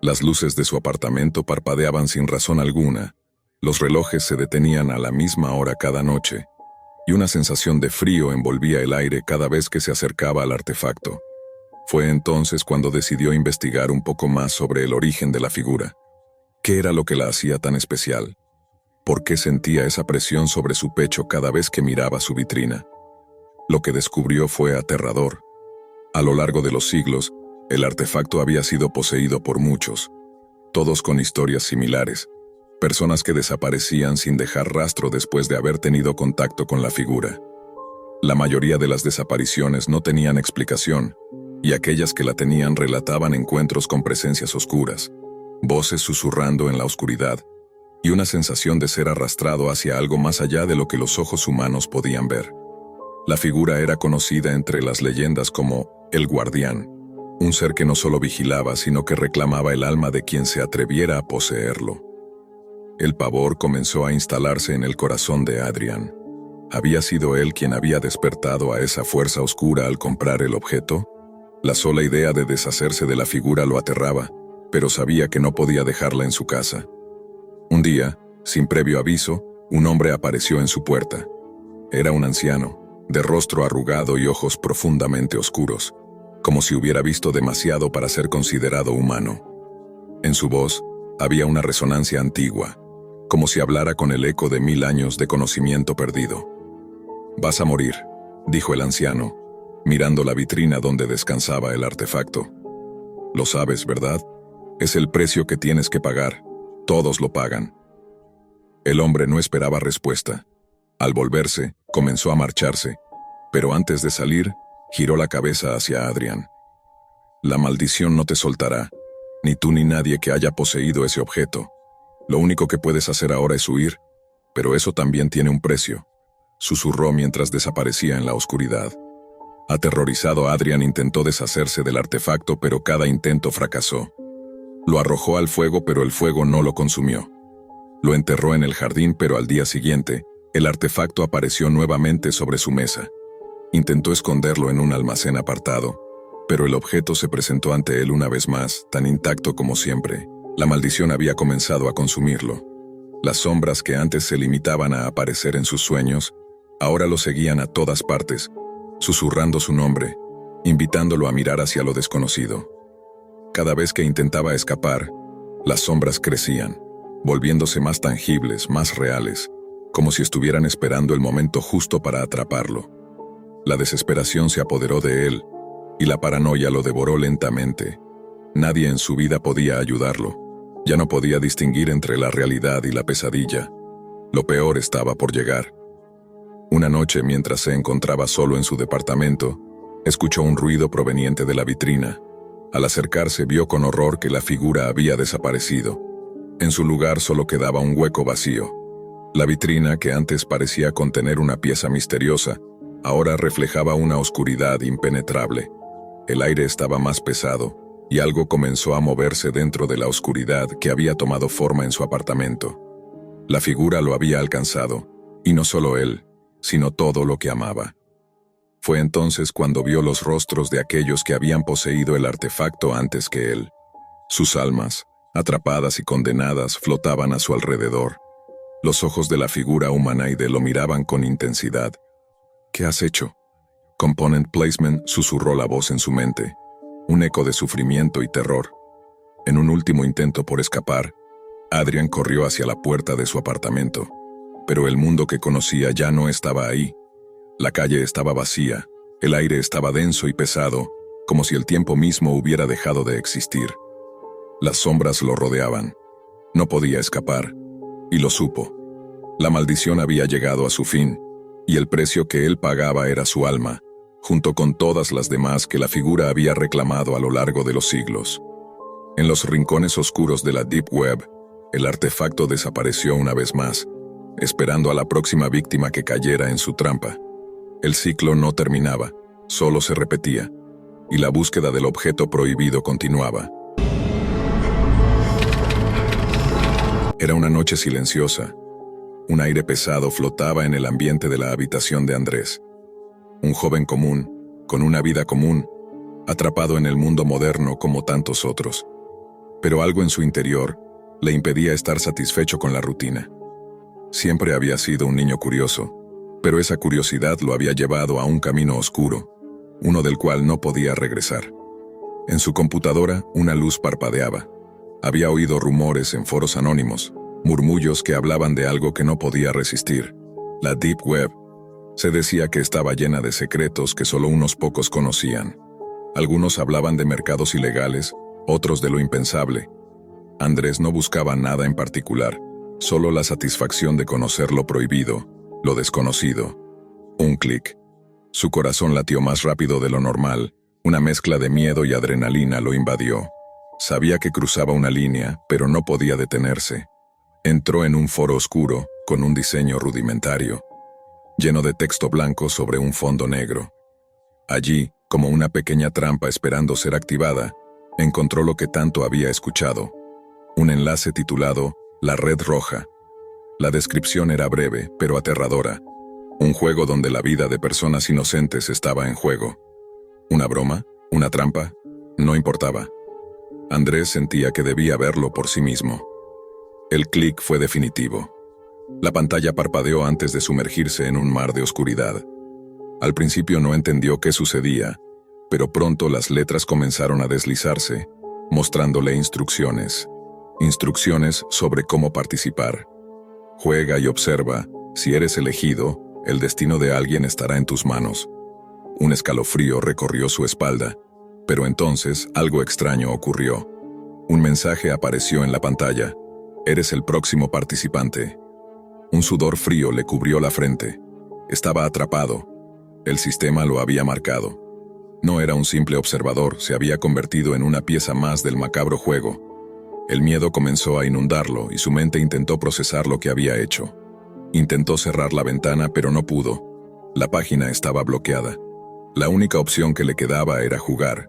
Las luces de su apartamento parpadeaban sin razón alguna, los relojes se detenían a la misma hora cada noche, y una sensación de frío envolvía el aire cada vez que se acercaba al artefacto. Fue entonces cuando decidió investigar un poco más sobre el origen de la figura. ¿Qué era lo que la hacía tan especial? ¿Por qué sentía esa presión sobre su pecho cada vez que miraba su vitrina? Lo que descubrió fue aterrador. A lo largo de los siglos, el artefacto había sido poseído por muchos, todos con historias similares, personas que desaparecían sin dejar rastro después de haber tenido contacto con la figura. La mayoría de las desapariciones no tenían explicación, y aquellas que la tenían relataban encuentros con presencias oscuras, voces susurrando en la oscuridad, y una sensación de ser arrastrado hacia algo más allá de lo que los ojos humanos podían ver. La figura era conocida entre las leyendas como el Guardián, un ser que no solo vigilaba, sino que reclamaba el alma de quien se atreviera a poseerlo. El pavor comenzó a instalarse en el corazón de Adrian. ¿Había sido él quien había despertado a esa fuerza oscura al comprar el objeto? La sola idea de deshacerse de la figura lo aterraba, pero sabía que no podía dejarla en su casa. Un día, sin previo aviso, un hombre apareció en su puerta. Era un anciano, de rostro arrugado y ojos profundamente oscuros. como si hubiera visto demasiado para ser considerado humano. En su voz había una resonancia antigua, como si hablara con el eco de 1000 años de conocimiento perdido. «Vas a morir», dijo el anciano, mirando la vitrina donde descansaba el artefacto. «Lo sabes, ¿verdad? Es el precio que tienes que pagar. Todos lo pagan». El hombre no esperaba respuesta. Al volverse, comenzó a marcharse, pero antes de salir, giró la cabeza hacia Adrian. «La maldición no te soltará, ni tú ni nadie que haya poseído ese objeto. Lo único que puedes hacer ahora es huir, pero eso también tiene un precio», susurró mientras desaparecía en la oscuridad. Aterrorizado, Adrian intentó deshacerse del artefacto, pero cada intento fracasó. Lo arrojó al fuego, pero el fuego no lo consumió. Lo enterró en el jardín, pero al día siguiente, el artefacto apareció nuevamente sobre su mesa. Intentó esconderlo en un almacén apartado, pero el objeto se presentó ante él una vez más, tan intacto como siempre. La maldición había comenzado a consumirlo. Las sombras que antes se limitaban a aparecer en sus sueños, ahora lo seguían a todas partes, susurrando su nombre, invitándolo a mirar hacia lo desconocido. Cada vez que intentaba escapar, las sombras crecían, volviéndose más tangibles, más reales, como si estuvieran esperando el momento justo para atraparlo. La desesperación se apoderó de él, y la paranoia lo devoró lentamente. Nadie en su vida podía ayudarlo. Ya no podía distinguir entre la realidad y la pesadilla. Lo peor estaba por llegar. Una noche, mientras se encontraba solo en su departamento, escuchó un ruido proveniente de la vitrina. Al acercarse, vio con horror que la figura había desaparecido. En su lugar solo quedaba un hueco vacío. La vitrina, que antes parecía contener una pieza misteriosa, ahora reflejaba una oscuridad impenetrable. El aire estaba más pesado, y algo comenzó a moverse dentro de la oscuridad que había tomado forma en su apartamento. La figura lo había alcanzado, y no solo él, sino todo lo que amaba. Fue entonces cuando vio los rostros de aquellos que habían poseído el artefacto antes que él. Sus almas, atrapadas y condenadas, flotaban a su alrededor. Los ojos de la figura humanoide lo miraban con intensidad. «¿Qué has hecho?» «Component Placement», susurró la voz en su mente, un eco de sufrimiento y terror. En un último intento por escapar, Adrian corrió hacia la puerta de su apartamento, pero el mundo que conocía ya no estaba ahí. La calle estaba vacía, el aire estaba denso y pesado, como si el tiempo mismo hubiera dejado de existir. Las sombras lo rodeaban. No podía escapar, y lo supo. La maldición había llegado a su fin, y el precio que él pagaba era su alma, junto con todas las demás que la figura había reclamado a lo largo de los siglos. En los rincones oscuros de la Deep Web, el artefacto desapareció una vez más, esperando a la próxima víctima que cayera en su trampa. El ciclo no terminaba, solo se repetía, y la búsqueda del objeto prohibido continuaba. Era una noche silenciosa. Un aire pesado flotaba en el ambiente de la habitación de Andrés. Un joven común, con una vida común, atrapado en el mundo moderno como tantos otros. Pero algo en su interior le impedía estar satisfecho con la rutina. Siempre había sido un niño curioso, pero esa curiosidad lo había llevado a un camino oscuro, uno del cual no podía regresar. En su computadora, una luz parpadeaba. Había oído rumores en foros anónimos, murmullos que hablaban de algo que no podía resistir. La Deep Web. Se decía que estaba llena de secretos que solo unos pocos conocían. Algunos hablaban de mercados ilegales, otros de lo impensable. Andrés no buscaba nada en particular, solo la satisfacción de conocer lo prohibido, lo desconocido. Un clic. Su corazón latió más rápido de lo normal, una mezcla de miedo y adrenalina lo invadió. Sabía que cruzaba una línea, pero no podía detenerse. Entró en un foro oscuro, con un diseño rudimentario, lleno de texto blanco sobre un fondo negro. Allí, como una pequeña trampa esperando ser activada, encontró lo que tanto había escuchado. Un enlace titulado La Red Roja. La descripción era breve, pero aterradora. Un juego donde la vida de personas inocentes estaba en juego. ¿Una broma? ¿Una trampa? No importaba. Andrés sentía que debía verlo por sí mismo. El clic fue definitivo. La pantalla parpadeó antes de sumergirse en un mar de oscuridad. Al principio no entendió qué sucedía, pero pronto las letras comenzaron a deslizarse, mostrándole instrucciones. Instrucciones sobre cómo participar. Juega y observa. Si eres elegido, el destino de alguien estará en tus manos. Un escalofrío recorrió su espalda, pero entonces algo extraño ocurrió. Un mensaje apareció en la pantalla. Eres el próximo participante. Un sudor frío le cubrió la frente. Estaba atrapado. El sistema lo había marcado. No era un simple observador, se había convertido en una pieza más del macabro juego. El miedo comenzó a inundarlo y su mente intentó procesar lo que había hecho. Intentó cerrar la ventana, pero no pudo. La página estaba bloqueada. La única opción que le quedaba era jugar.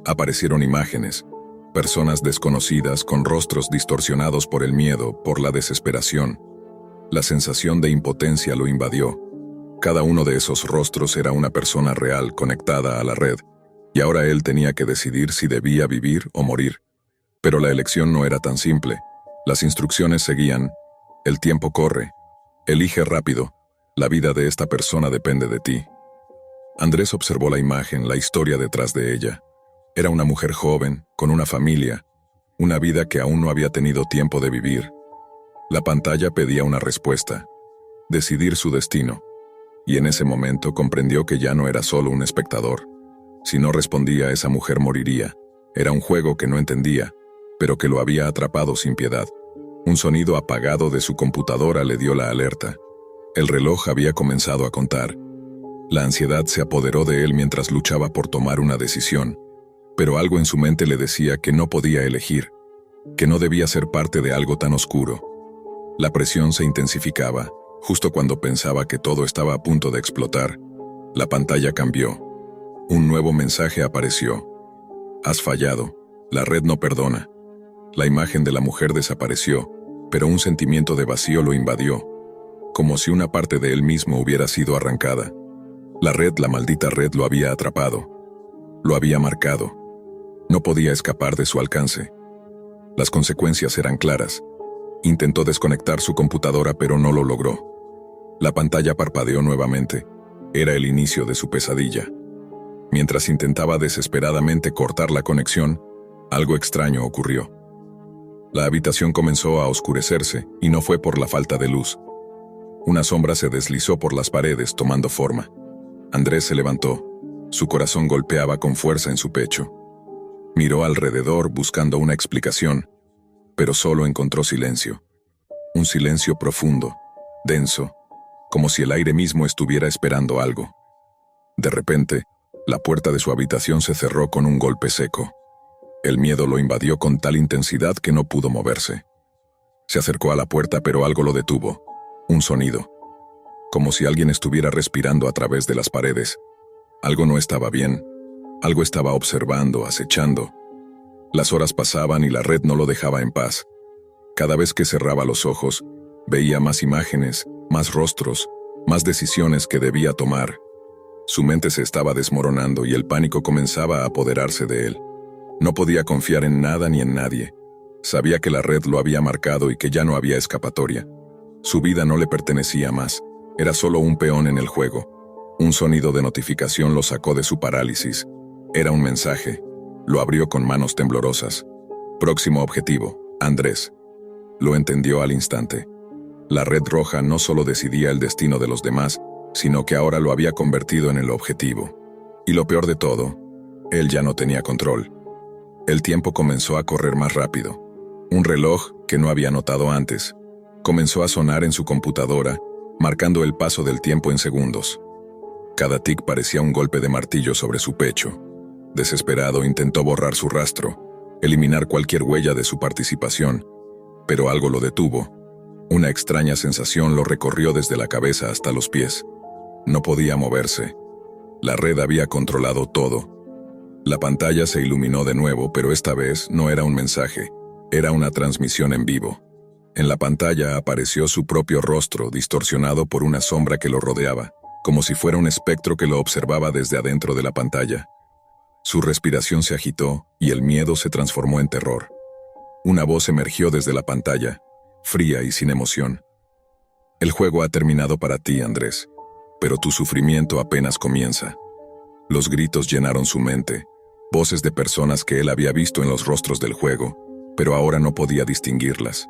Aparecieron imágenes, personas desconocidas con rostros distorsionados por el miedo, por la desesperación. La sensación de impotencia lo invadió. Cada uno de esos rostros era una persona real conectada a la red, y ahora él tenía que decidir si debía vivir o morir. Pero la elección no era tan simple. Las instrucciones seguían: el tiempo corre. Elige rápido. La vida de esta persona depende de ti. Andrés observó la imagen, la historia detrás de ella. Era una mujer joven, con una familia, una vida que aún no había tenido tiempo de vivir. La pantalla pedía una respuesta: decidir su destino. Y en ese momento comprendió que ya no era solo un espectador. Si no respondía, esa mujer moriría. Era un juego que no entendía, pero que lo había atrapado sin piedad. Un sonido apagado de su computadora le dio la alerta. El reloj había comenzado a contar. La ansiedad se apoderó de él mientras luchaba por tomar una decisión, pero algo en su mente le decía que no podía elegir, que no debía ser parte de algo tan oscuro. La presión se intensificaba. Justo cuando pensaba que todo estaba a punto de explotar, la pantalla cambió. Un nuevo mensaje apareció. Has fallado. La red no perdona. La imagen de la mujer desapareció, pero un sentimiento de vacío lo invadió, como si una parte de él mismo hubiera sido arrancada. La red, la maldita red, lo había atrapado. Lo había marcado. No podía escapar de su alcance. Las consecuencias eran claras. Intentó desconectar su computadora, pero no lo logró. La pantalla parpadeó nuevamente. Era el inicio de su pesadilla. Mientras intentaba desesperadamente cortar la conexión, algo extraño ocurrió. La habitación comenzó a oscurecerse, y no fue por la falta de luz. Una sombra se deslizó por las paredes, tomando forma. Andrés se levantó. Su corazón golpeaba con fuerza en su pecho. Miró alrededor buscando una explicación, pero solo encontró silencio. Un silencio profundo, denso, como si el aire mismo estuviera esperando algo. De repente, la puerta de su habitación se cerró con un golpe seco. El miedo lo invadió con tal intensidad que no pudo moverse. Se acercó a la puerta, pero algo lo detuvo. Un sonido. Como si alguien estuviera respirando a través de las paredes. Algo no estaba bien. Algo estaba observando, acechando. Las horas pasaban y la red no lo dejaba en paz. Cada vez que cerraba los ojos, veía más imágenes, más rostros, más decisiones que debía tomar. Su mente se estaba desmoronando y el pánico comenzaba a apoderarse de él. No podía confiar en nada ni en nadie. Sabía que la red lo había marcado y que ya no había escapatoria. Su vida no le pertenecía más. Era solo un peón en el juego. Un sonido de notificación lo sacó de su parálisis. Era un mensaje. Lo abrió con manos temblorosas. Próximo objetivo, Andrés. Lo entendió al instante. La red roja no solo decidía el destino de los demás, sino que ahora lo había convertido en el objetivo. Y lo peor de todo, él ya no tenía control. El tiempo comenzó a correr más rápido. Un reloj, que no había notado antes, comenzó a sonar en su computadora, marcando el paso del tiempo en segundos. Cada tic parecía un golpe de martillo sobre su pecho. Desesperado, intentó borrar su rastro, eliminar cualquier huella de su participación, pero algo lo detuvo. Una extraña sensación lo recorrió desde la cabeza hasta los pies. No podía moverse. La red había controlado todo. La pantalla se iluminó de nuevo, pero esta vez no era un mensaje, era una transmisión en vivo. En la pantalla apareció su propio rostro, distorsionado por una sombra que lo rodeaba, como si fuera un espectro que lo observaba desde adentro de la pantalla. Su respiración se agitó y el miedo se transformó en terror. Una voz emergió desde la pantalla, fría y sin emoción. El juego ha terminado para ti, Andrés, pero tu sufrimiento apenas comienza. Los gritos llenaron su mente, voces de personas que él había visto en los rostros del juego, pero ahora no podía distinguirlas.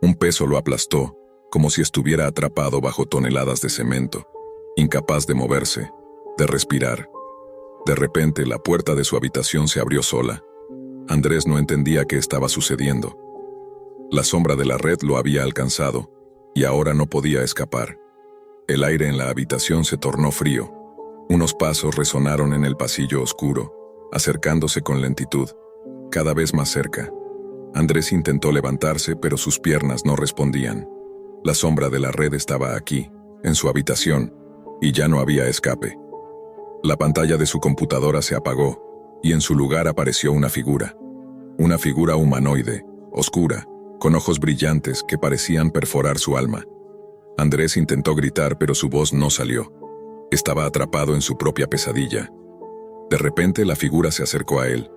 Un peso lo aplastó, como si estuviera atrapado bajo toneladas de cemento, incapaz de moverse, de respirar. De repente, la puerta de su habitación se abrió sola. Andrés no entendía qué estaba sucediendo. La sombra de la red lo había alcanzado, y ahora no podía escapar. El aire en la habitación se tornó frío. Unos pasos resonaron en el pasillo oscuro, acercándose con lentitud, cada vez más cerca. Andrés intentó levantarse, pero sus piernas no respondían. La sombra de la red estaba aquí, en su habitación, y ya no había escape. La pantalla de su computadora se apagó, y en su lugar apareció una figura humanoide, oscura, con ojos brillantes que parecían perforar su alma. Andrés intentó gritar, pero su voz no salió. Estaba atrapado en su propia pesadilla. De repente la figura se acercó a él.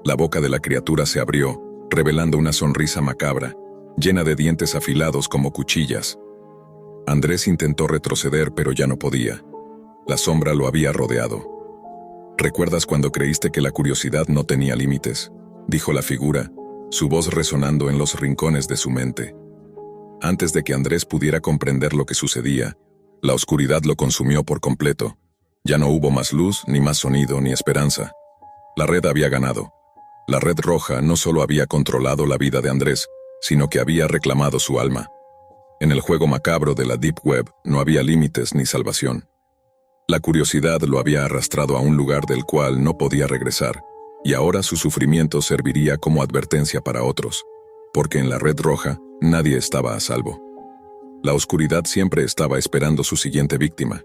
La boca de la criatura se abrió, revelando una sonrisa macabra, llena de dientes afilados como cuchillas. Andrés intentó retroceder, pero ya no podía. La sombra lo había rodeado. ¿Recuerdas cuando creíste que la curiosidad no tenía límites?, dijo la figura, su voz resonando en los rincones de su mente. Antes de que Andrés pudiera comprender lo que sucedía, la oscuridad lo consumió por completo. Ya no hubo más luz, ni más sonido, ni esperanza. La red había ganado. La red roja no solo había controlado la vida de Andrés, sino que había reclamado su alma. En el juego macabro de la Deep Web no había límites ni salvación. La curiosidad lo había arrastrado a un lugar del cual no podía regresar, y ahora su sufrimiento serviría como advertencia para otros, porque en la red roja nadie estaba a salvo. La oscuridad siempre estaba esperando su siguiente víctima.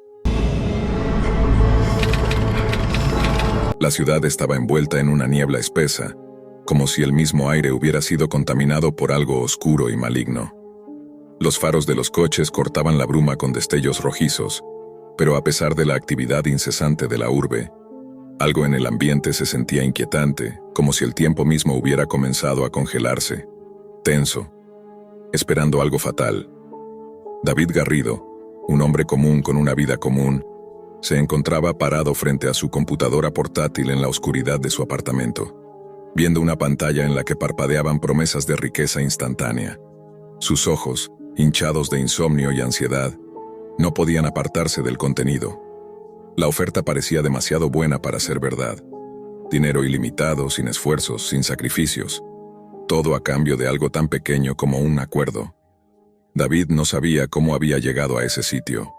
La ciudad estaba envuelta en una niebla espesa, como si el mismo aire hubiera sido contaminado por algo oscuro y maligno. Los faros de los coches cortaban la bruma con destellos rojizos, pero a pesar de la actividad incesante de la urbe, algo en el ambiente se sentía inquietante, como si el tiempo mismo hubiera comenzado a congelarse, tenso, esperando algo fatal. David Garrido, un hombre común con una vida común, se encontraba parado frente a su computadora portátil en la oscuridad de su apartamento, viendo una pantalla en la que parpadeaban promesas de riqueza instantánea. Sus ojos, hinchados de insomnio y ansiedad, no podían apartarse del contenido. La oferta parecía demasiado buena para ser verdad. Dinero ilimitado, sin esfuerzos, sin sacrificios. Todo a cambio de algo tan pequeño como un acuerdo. David no sabía cómo había llegado a ese sitio.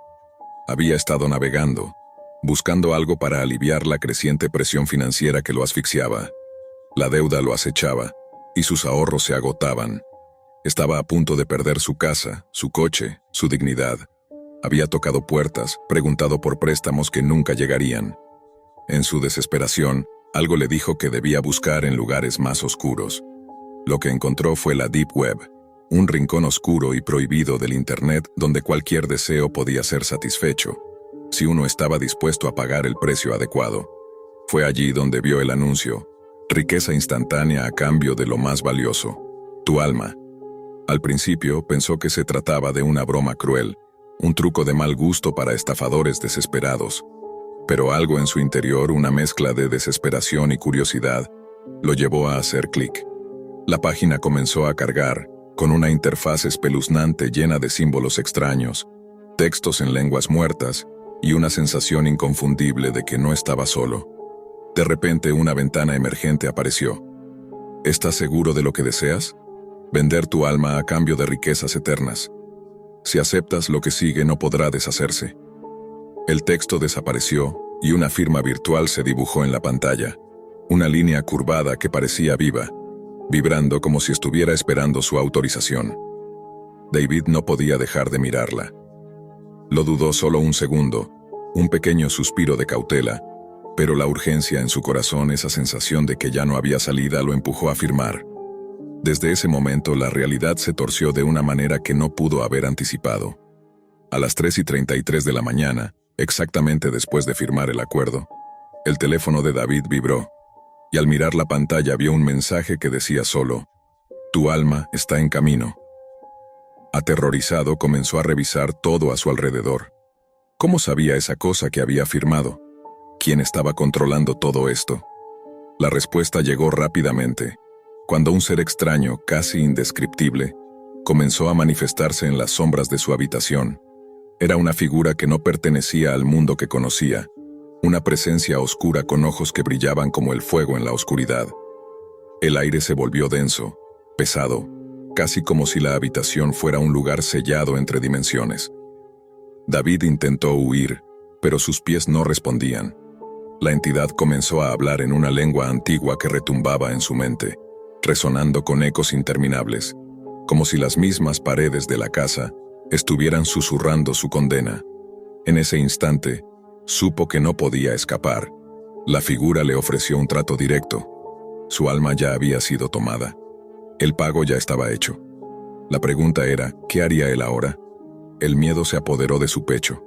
Había estado navegando, buscando algo para aliviar la creciente presión financiera que lo asfixiaba. La deuda lo acechaba, y sus ahorros se agotaban. Estaba a punto de perder su casa, su coche, su dignidad. Había tocado puertas, preguntado por préstamos que nunca llegarían. En su desesperación, algo le dijo que debía buscar en lugares más oscuros. Lo que encontró fue la Deep Web, un rincón oscuro y prohibido del Internet donde cualquier deseo podía ser satisfecho, si uno estaba dispuesto a pagar el precio adecuado. Fue allí donde vio el anuncio: riqueza instantánea a cambio de lo más valioso, tu alma. Al principio pensó que se trataba de una broma cruel, un truco de mal gusto para estafadores desesperados. Pero algo en su interior, una mezcla de desesperación y curiosidad, lo llevó a hacer clic. La página comenzó a cargar, con una interfaz espeluznante llena de símbolos extraños, textos en lenguas muertas y una sensación inconfundible de que no estaba solo. De repente una ventana emergente apareció. ¿Estás seguro de lo que deseas? Vender tu alma a cambio de riquezas eternas. Si aceptas lo que sigue, no podrá deshacerse. El texto desapareció y una firma virtual se dibujó en la pantalla. Una línea curvada que parecía viva, vibrando como si estuviera esperando su autorización. David no podía dejar de mirarla. Lo dudó solo un segundo, un pequeño suspiro de cautela, pero la urgencia en su corazón, esa sensación de que ya no había salida, lo empujó a firmar. Desde ese momento la realidad se torció de una manera que no pudo haber anticipado. A las 3:33 de la mañana, exactamente después de firmar el acuerdo, el teléfono de David vibró, y al mirar la pantalla vio un mensaje que decía solo: tu alma está en camino. Aterrorizado comenzó a revisar todo a su alrededor. ¿Cómo sabía esa cosa que había firmado? ¿Quién estaba controlando todo esto? La respuesta llegó rápidamente, cuando un ser extraño, casi indescriptible, comenzó a manifestarse en las sombras de su habitación. Era una figura que no pertenecía al mundo que conocía, una presencia oscura con ojos que brillaban como el fuego en la oscuridad. El aire se volvió denso, pesado, casi como si la habitación fuera un lugar sellado entre dimensiones. David intentó huir, pero sus pies no respondían. La entidad comenzó a hablar en una lengua antigua que retumbaba en su mente, resonando con ecos interminables, como si las mismas paredes de la casa estuvieran susurrando su condena. En ese instante, supo que no podía escapar. La figura le ofreció un trato directo. Su alma ya había sido tomada. El pago ya estaba hecho. La pregunta era, ¿qué haría él ahora? El miedo se apoderó de su pecho.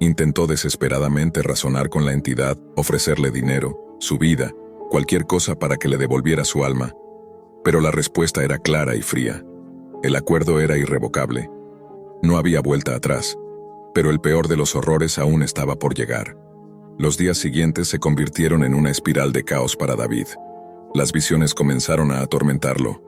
Intentó desesperadamente razonar con la entidad, ofrecerle dinero, su vida, cualquier cosa para que le devolviera su alma. Pero la respuesta era clara y fría. El acuerdo era irrevocable. No había vuelta atrás. Pero el peor de los horrores aún estaba por llegar. Los días siguientes se convirtieron en una espiral de caos para David. Las visiones comenzaron a atormentarlo.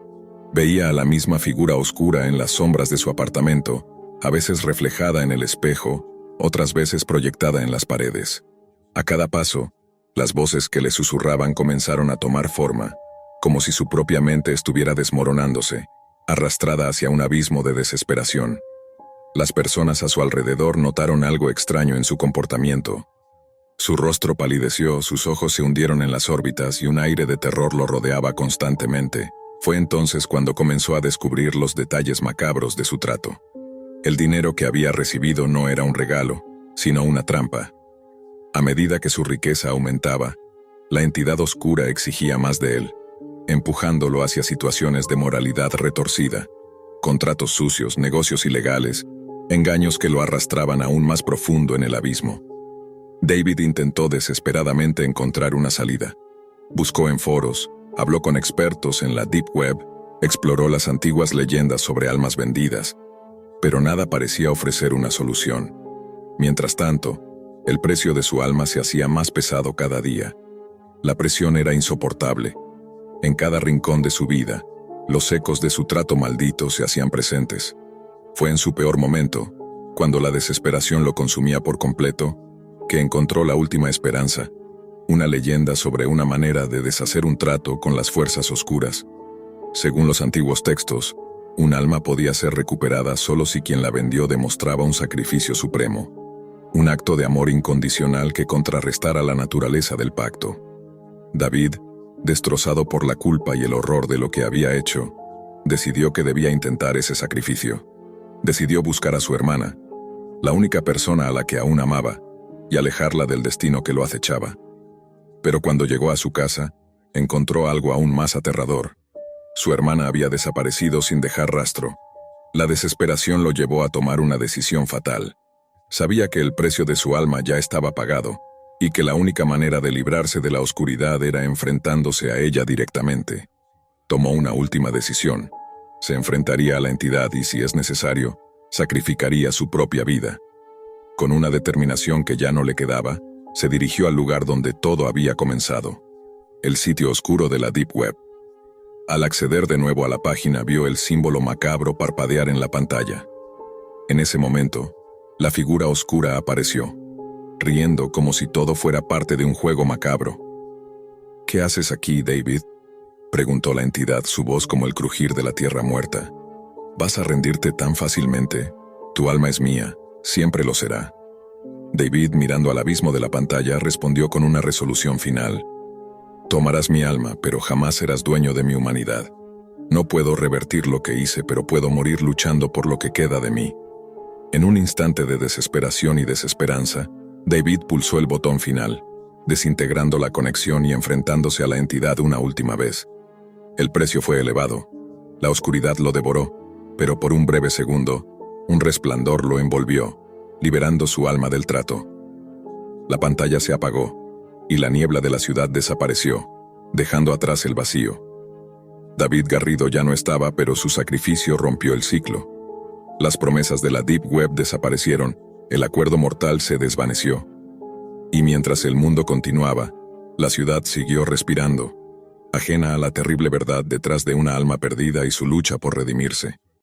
Veía a la misma figura oscura en las sombras de su apartamento, a veces reflejada en el espejo, otras veces proyectada en las paredes. A cada paso, las voces que le susurraban comenzaron a tomar forma, como si su propia mente estuviera desmoronándose, arrastrada hacia un abismo de desesperación. Las personas a su alrededor notaron algo extraño en su comportamiento. Su rostro palideció, sus ojos se hundieron en las órbitas y un aire de terror lo rodeaba constantemente. Fue entonces cuando comenzó a descubrir los detalles macabros de su trato. El dinero que había recibido no era un regalo, sino una trampa. A medida que su riqueza aumentaba, la entidad oscura exigía más de él, empujándolo hacia situaciones de moralidad retorcida, contratos sucios, negocios ilegales, engaños que lo arrastraban aún más profundo en el abismo. David intentó desesperadamente encontrar una salida. Buscó en foros, habló con expertos en la Deep Web, exploró las antiguas leyendas sobre almas vendidas, pero nada parecía ofrecer una solución. Mientras tanto, el precio de su alma se hacía más pesado cada día. La presión era insoportable. En cada rincón de su vida, los ecos de su trato maldito se hacían presentes. Fue en su peor momento, cuando la desesperación lo consumía por completo, que encontró la última esperanza, una leyenda sobre una manera de deshacer un trato con las fuerzas oscuras. Según los antiguos textos, un alma podía ser recuperada solo si quien la vendió demostraba un sacrificio supremo, un acto de amor incondicional que contrarrestara la naturaleza del pacto. David, destrozado por la culpa y el horror de lo que había hecho, decidió que debía intentar ese sacrificio. Decidió buscar a su hermana, la única persona a la que aún amaba, y alejarla del destino que lo acechaba. Pero cuando llegó a su casa, encontró algo aún más aterrador. Su hermana había desaparecido sin dejar rastro. La desesperación lo llevó a tomar una decisión fatal. Sabía que el precio de su alma ya estaba pagado, y que la única manera de librarse de la oscuridad era enfrentándose a ella directamente. Tomó una última decisión. Se enfrentaría a la entidad y, si es necesario, sacrificaría su propia vida. Con una determinación que ya no le quedaba, se dirigió al lugar donde todo había comenzado, el sitio oscuro de la Deep Web. Al acceder de nuevo a la página, vio el símbolo macabro parpadear en la pantalla. En ese momento, la figura oscura apareció, riendo como si todo fuera parte de un juego macabro. ¿Qué haces aquí, David?, preguntó la entidad, su voz como el crujir de la tierra muerta. ¿Vas a rendirte tan fácilmente? Tu alma es mía, siempre lo será. David, mirando al abismo de la pantalla, respondió con una resolución final. Tomarás mi alma, pero jamás serás dueño de mi humanidad. No puedo revertir lo que hice, pero puedo morir luchando por lo que queda de mí. En un instante de desesperación y desesperanza, David pulsó el botón final, desintegrando la conexión y enfrentándose a la entidad una última vez. El precio fue elevado. La oscuridad lo devoró, pero por un breve segundo, un resplandor lo envolvió, liberando su alma del trato. La pantalla se apagó, y la niebla de la ciudad desapareció, dejando atrás el vacío. David Garrido ya no estaba, pero su sacrificio rompió el ciclo. Las promesas de la Deep Web desaparecieron, el acuerdo mortal se desvaneció. Y mientras el mundo continuaba, la ciudad siguió respirando, ajena a la terrible verdad detrás de una alma perdida y su lucha por redimirse.